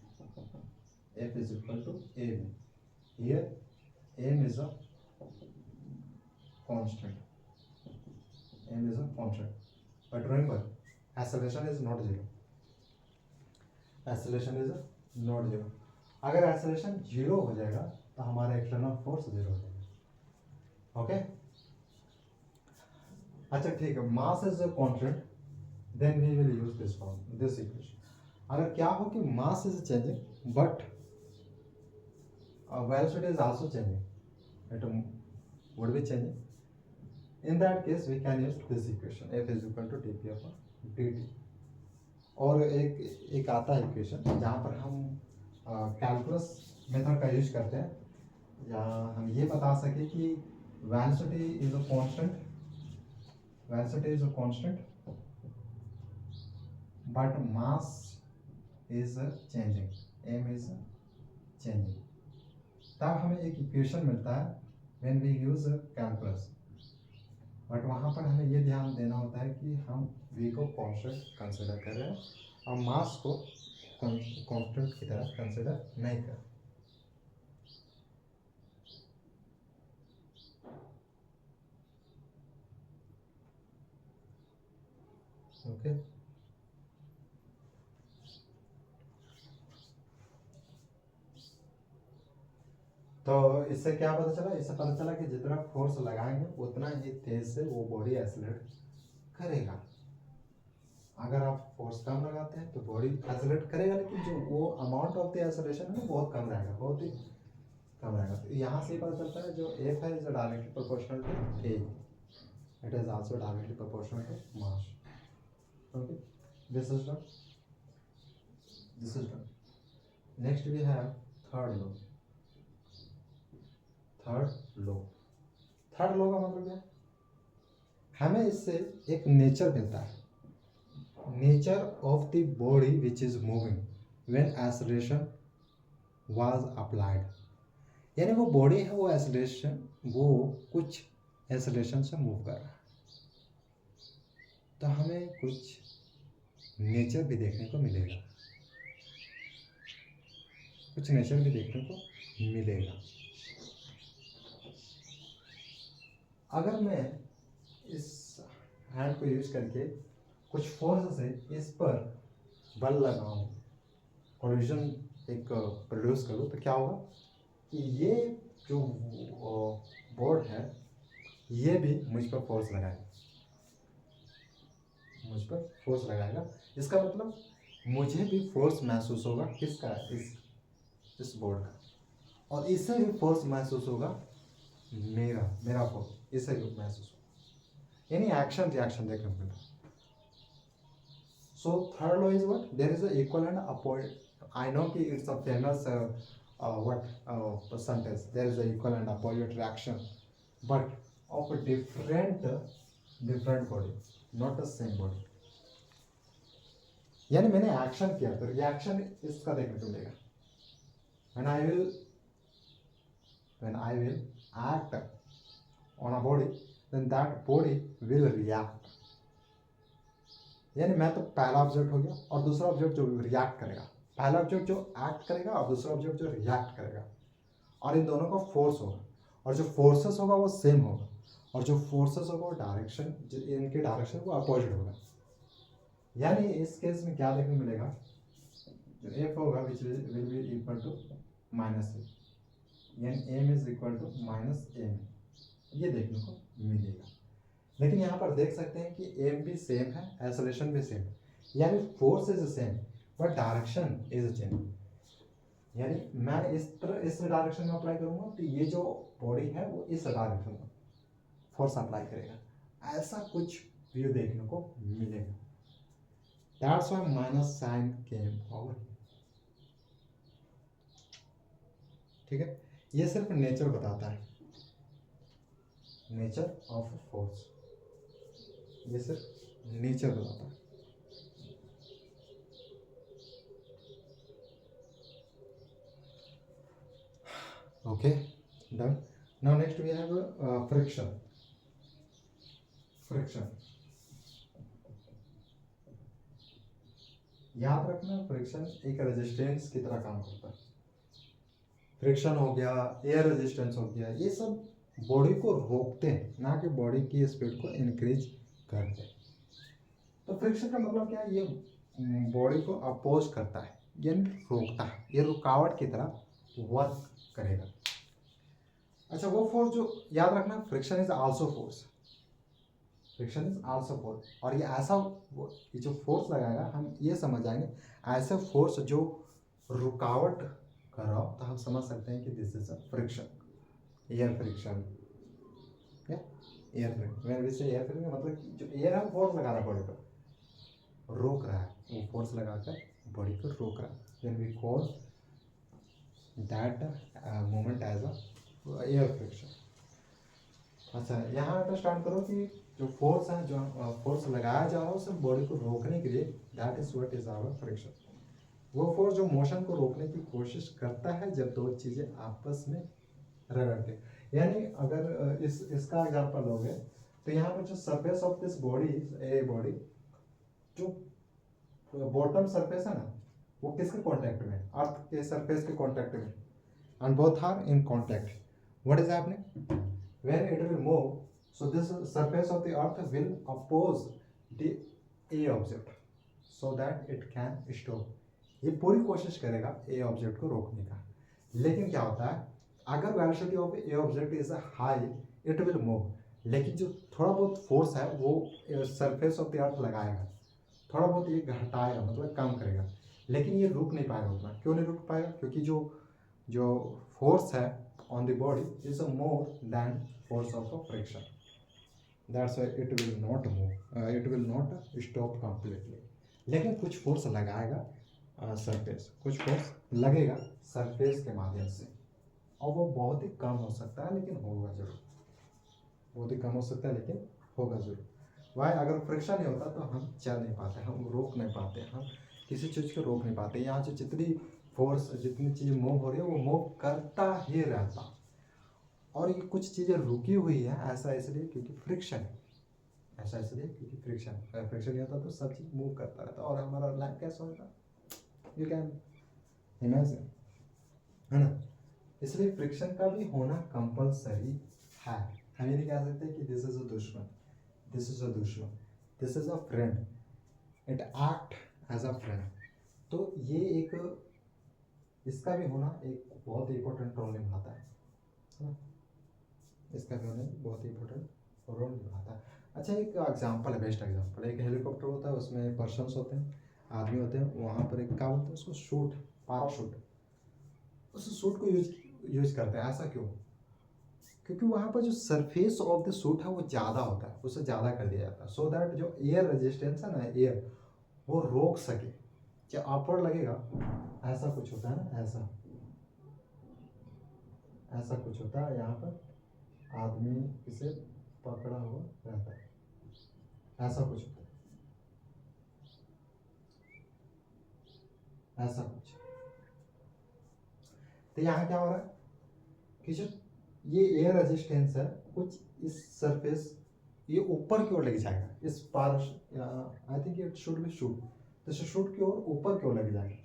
F is equal to m, here m is a constant, m is a constant, but remember acceleration is not zero, acceleration is not zero. अगर एक्सेलरेशन जीरो हो जाएगा तो हमारा एक्सटर्नल फोर्स जीरो हो जाएगा। ओके अच्छा ठीक है, mass is a constant, then we will use this form, this equation. अगर क्या हो कि mass is changing but velocity is also changing, it would be changing, in that case we can use this equation F is equal to dp upon dt। और एक आता है इक्वेशन जहाँ पर हम कैलकुलस मेथड का यूज करते हैं, या हम ये बता सके कि velocity is a constant, velocity is a constant but mass is changing, m is changing, तब हमें एक इक्वेशन मिलता है when we use calculus. But वहाँ पर हमें ये ध्यान देना होता है कि हम v को कांस्टेंट कंसिडर कर रहे हैं और मास को कांस्टेंट की तरह कंसिडर नहीं कर। ओके तो इससे क्या पता चला, इससे पता चला कि जितना फोर्स लगाएंगे उतना ही तेज से वो बॉडी एक्सेलरेट करेगा। अगर आप फोर्स कम लगाते हैं तो बॉडी एक्सेलरेट करेगा, लेकिन जो वो अमाउंट ऑफ द एक्सेलरेशन है वो बहुत कम रहेगा, बहुत ही कम रहेगा। तो यहाँ से पता चलता है जो F है is directly proportional to A, it is also directly proportional to mass. Okay this is done, this is done. Next we have third law. Third law, third law का मतलब क्या है, हमें इससे एक नेचर मिलता है, nature of the body which is moving when acceleration was applied. यानी वो बॉडी है वो एक्सेलरेशन, वो कुछ एक्सेलरेशन से मूव कर रहा है, तो हमें कुछ नेचर भी देखने को मिलेगा, कुछ नेचर भी देखने को मिलेगा। अगर मैं इस हैंड को यूज करके कुछ फोर्स से इस पर बल लगाऊं, कोलिजन एक प्रोड्यूस करूं, तो क्या होगा कि ये जो बोर्ड है ये भी मुझ पर फोर्स लगाएगा, मुझ पर फोर्स लगाएगा। इसका मतलब मुझे भी फोर्स महसूस होगा, किसका, इस बोर्ड का, और इससे भी फोर्स महसूस होगा, मेरा फोर्स इससे भी महसूस होगा, यानी एक्शन रिएक्शन देखने को मिलता है। So third law is what, there is a equal and opposite. I know कि it's a famous what sentence, there is a equal and opposite reaction but of different body, not the same body. यानी मैंने एक्शन किया तो रिएक्शन इसका देखने को मिलेगा। when I will act on a body, then that body will react। यानी मैं तो पहला ऑब्जेक्ट हो गया और दूसरा ऑब्जेक्ट जो रिएक्ट करेगा, पहला ऑब्जेक्ट जो एक्ट करेगा और दूसरा ऑब्जेक्ट जो रिएक्ट करेगा, और इन दोनों का फोर्स होगा, और जो फोर्सेस होगा वो सेम होगा, और जो फोर्सेस होगा वो डायरेक्शन, इनके डायरेक्शन वो अपोजिट होगा। यानी इस केस में क्या देखने को मिलेगा, एफ होगा which will be equal to minus a, यानी m is equal to minus m, ये देखने को मिलेगा। लेकिन यहाँ पर देख सकते हैं कि एम भी सेम है, एक्सेलरेशन भी सेम है, यानी force is same but direction is change. यानी मैं इस तरह इस डायरेक्शन में अप्लाई करूंगा तो ये जो बॉडी है वो इस डायरेक्शन में फोर्स अप्लाई करेगा, ऐसा कुछ व्यू देखने को मिलेगा। That's why minus sign came over। ठीक है, ये सिर्फ नेचर बताता है, नेचर ऑफ फोर्स, ये सिर्फ नेचर बताता है। Okay done. Now next we have friction. Friction याद रखना, फ्रिक्शन एक रेजिस्टेंस की तरह काम करता है। फ्रिक्शन हो गया, एयर रेजिस्टेंस हो गया, ये सब बॉडी को रोकते हैं, ना कि बॉडी की स्पीड को इंक्रीज करते हैं। तो फ्रिक्शन का मतलब क्या है, ये बॉडी को अपोज करता है, यानी रोकता है, ये रुकावट की तरह वर्क करेगा। अच्छा, वो फोर्स जो याद रखना, friction is also force, friction is also force, और ये ऐसा ये जो फोर्स लगाएगा हम ये समझ आएंगे, ऐसे फोर्स जो रुकावट कर रहा हो तो हम समझ सकते हैं कि this is a friction, air friction या एयर फ्रिक्शन। व्हेन वी से एयर फ्रिक्शन मतलब जो एयर है फोर्स लगा रहा है बॉडी पर, रोक रहा है, वो फोर्स लगाकर बॉडी को रोक रहा है, then we call that moment as a air friction. अच्छा, यहाँ अंडरस्टैंड करो कि जो फोर्स है, जो फोर्स लगाया जा रहा है उसे बॉडी को रोकने के लिए, that is what is our friction. वो फोर्स जो मोशन को रोकने की कोशिश करता है जब दो चीजें आपस में रगड़ते। यानी अगर इसका एग्जांपल लोगे तो यहाँ पर जो surface of this body, a body, जो बॉटम सरफेस है ना, वो किसके कांटेक्ट में, अर्थ के सरफेस के कांटेक्ट में, and both are in contact. What is happening when it will move, so this surface of the earth will oppose the a object so that it can stop। ये पूरी कोशिश करेगा a ऑब्जेक्ट को रोकने का, लेकिन क्या होता है, अगर velocity of a object is high it will move, लेकिन जो थोड़ा बहुत फोर्स है वो सरफेस ऑफ द अर्थ लगाएगा, थोड़ा बहुत ये घटाएगा, मतलब कम करेगा, लेकिन ये रुक नहीं पाएगा उतना। क्यों नहीं रुक पाएगा, क्योंकि जो फोर्स है on the body is a more than force of a friction, that's why it will not move, it will not stop completely। लेकिन कुछ फोर्स लगाएगा सरफेस, कुछ फोर्स लगेगा सरफेस के माध्यम से, और वो बहुत ही कम हो सकता है लेकिन होगा जरूर, बहुत ही कम हो सकता है लेकिन होगा जरूर। वाई, अगर फ्रिक्शन नहीं होता तो हम चल नहीं पाते, हम रोक नहीं पाते, हम किसी चीज़ को रोक नहीं पाते। यहाँ से जितनी फोर्स, जितनी चीज़ें मूव हो रही है वो मूव करता ही रहता, और ये कुछ चीज़ें रुकी हुई है, ऐसा इसलिए क्योंकि फ्रिक्शन है, ऐसा इसलिए क्योंकि फ्रिक्शन, अगर फ्रिक्शन नहीं होता तो सब चीज़ मूव करता रहता और हमारा लाइफ कैसा होता, यू कैन इमेजिन, है ना। इसलिए फ्रिक्शन का भी होना कंपलसरी है हम ये नहीं कह सकते कि दिस इज अ दुश्मन, दिस इज अ दुश्मन, this is a friend, it act as a friend. तो ये एक इसका भी होना एक बहुत इंपॉर्टेंट रोल निभाता है ना, इसका भी होना बहुत इंपॉर्टेंट रोल निभाता है। अच्छा एक एग्जांपल है, बेस्ट एग्जांपल, एक हेलीकॉप्टर होता है, उसमें पर्सन्स होते हैं, आदमी होते हैं, वहाँ पर एक क्या बोलते हैं उसको, शूट, पैराशूट, उस सूट को यूज यूज करते हैं। ऐसा क्यों? क्योंकि वहाँ पर जो सरफेस ऑफ द सूट है वो ज़्यादा होता है, उसे ज़्यादा कर दिया जाता है, सो दैट जो एयर रेजिस्टेंस है ना, एयर वो रोक सके। क्या अपवर्ड लगेगा, ऐसा कुछ होता है ना, ऐसा ऐसा कुछ होता है, यहाँ पर आदमी इसे पकड़ा हुआ रहता है, ऐसा कुछ होता है, ऐसा कुछ। तो यहाँ क्या हो रहा है कि जो ये एयर रेजिस्टेंस है कुछ इस सरफेस, ये ऊपर की ओर लेके जाएगा, इस पार, I think it should be shoot, तो शूट की ओर ऊपर की ओर लेके जाएगा।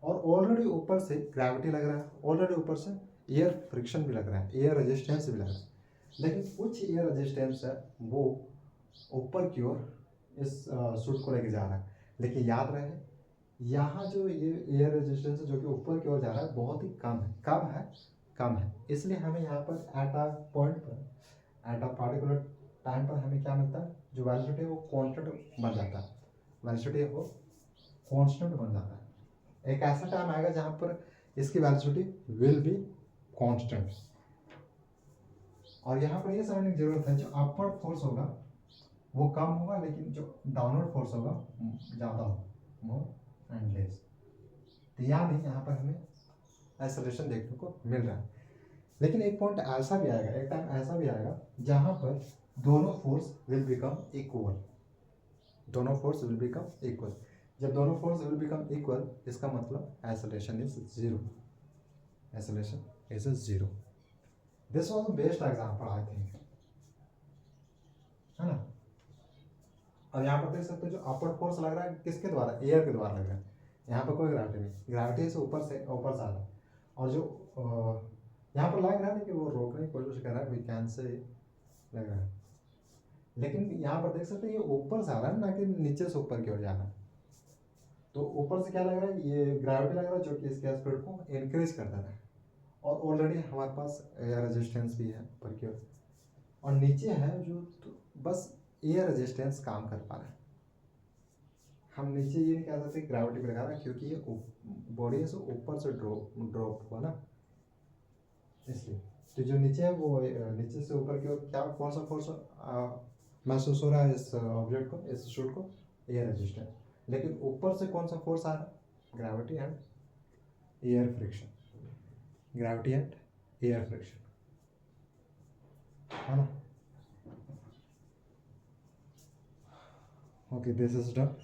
और ऑलरेडी ऊपर से ग्रेविटी लग रहा है, ऑलरेडी ऊपर से एयर फ्रिक्शन भी लग रहा है, एयर रेजिस्टेंस भी लग रहा है, लेकिन कुछ एयर रेजिस्टेंस है वो ऊपर की ओर इस सूट को लेके जा रहा है। लेकिन याद रहे यहाँ जो ये एयर रेजिस्टेंस जो कि ऊपर की ओर जा रहा है बहुत ही कम है, कम है, कम है। इसलिए हमें यहाँ पर एट अ पॉइंट पर, एट अ पार्टिकुलर टाइम पर हमें क्या मिलता है, जो वेलोसिटी है वो कांस्टेंट बन जाता है, वेलोसिटी वो कांस्टेंट बन जाता है। एक ऐसा टाइम आएगा जहाँ पर इसकी वेलोसिटी विल बी कांस्टेंट। और यहाँ पर ये समझने की जरूरत है, जो अपवर्ड फोर्स होगा वो कम होगा, लेकिन जो डाउनवर्ड फोर्स होगा ज़्यादा होगा, मोर एंड लेस। तो यानी यहाँ पर हमें एक्सेलरेशन देखने को मिल रहा है। लेकिन एक पॉइंट ऐसा भी आएगा, एक टाइम ऐसा भी आएगा जहाँ पर दोनों फोर्स विल बिकम इक्वल, दोनों फोर्स विल बिकम इक्वल। जब दोनों फोर्स विल बिकम इक्वल, इसका मतलब acceleration is zero, acceleration is zero. This was the best example I think, है ना। और यहाँ पर देख सकते हो जो अपवर्ड फोर्स लग रहा है किसके द्वारा, एयर के द्वारा लग रहा है। यहाँ पर कोई ग्रेविटी नहीं, ग्रेविटी से ऊपर आ रहा है। और जो यहाँ पर लग रहा है कि वो रोकने की कोशिश कर रहा है, वी कैन से लग रहा है, लेकिन यहाँ पर देख सकते हैं ये ऊपर से आ रहा है ना कि नीचे से ऊपर की ओर जा रहा है। तो ऊपर से क्या लग रहा है, ये ग्रेविटी लग रहा है जो कि इसके स्पीड को इंक्रीज कर दे रहा है। और ऑलरेडी हमारे पास एयर रेजिस्टेंस भी है ऊपर की ओर, और नीचे है जो तो बस एयर रेजिस्टेंस काम कर पा रहा है। हम नीचे ये नहीं कह सकते ग्रेविटी पे लगा रहा है, क्योंकि ये बॉडी से ऊपर से ड्रॉप हुआ ना, इसलिए। तो जो नीचे है वो नीचे से ऊपर की ओर क्या, कौन सा फोर्स महसूस हो रहा है इस ऑब्जेक्ट को, इस शूट को, एयर रेजिस्टेंस। लेकिन ऊपर से कौन सा फोर्स आ रहा है, gravity and air friction, gravity and air friction, है ना। Okay, this is done.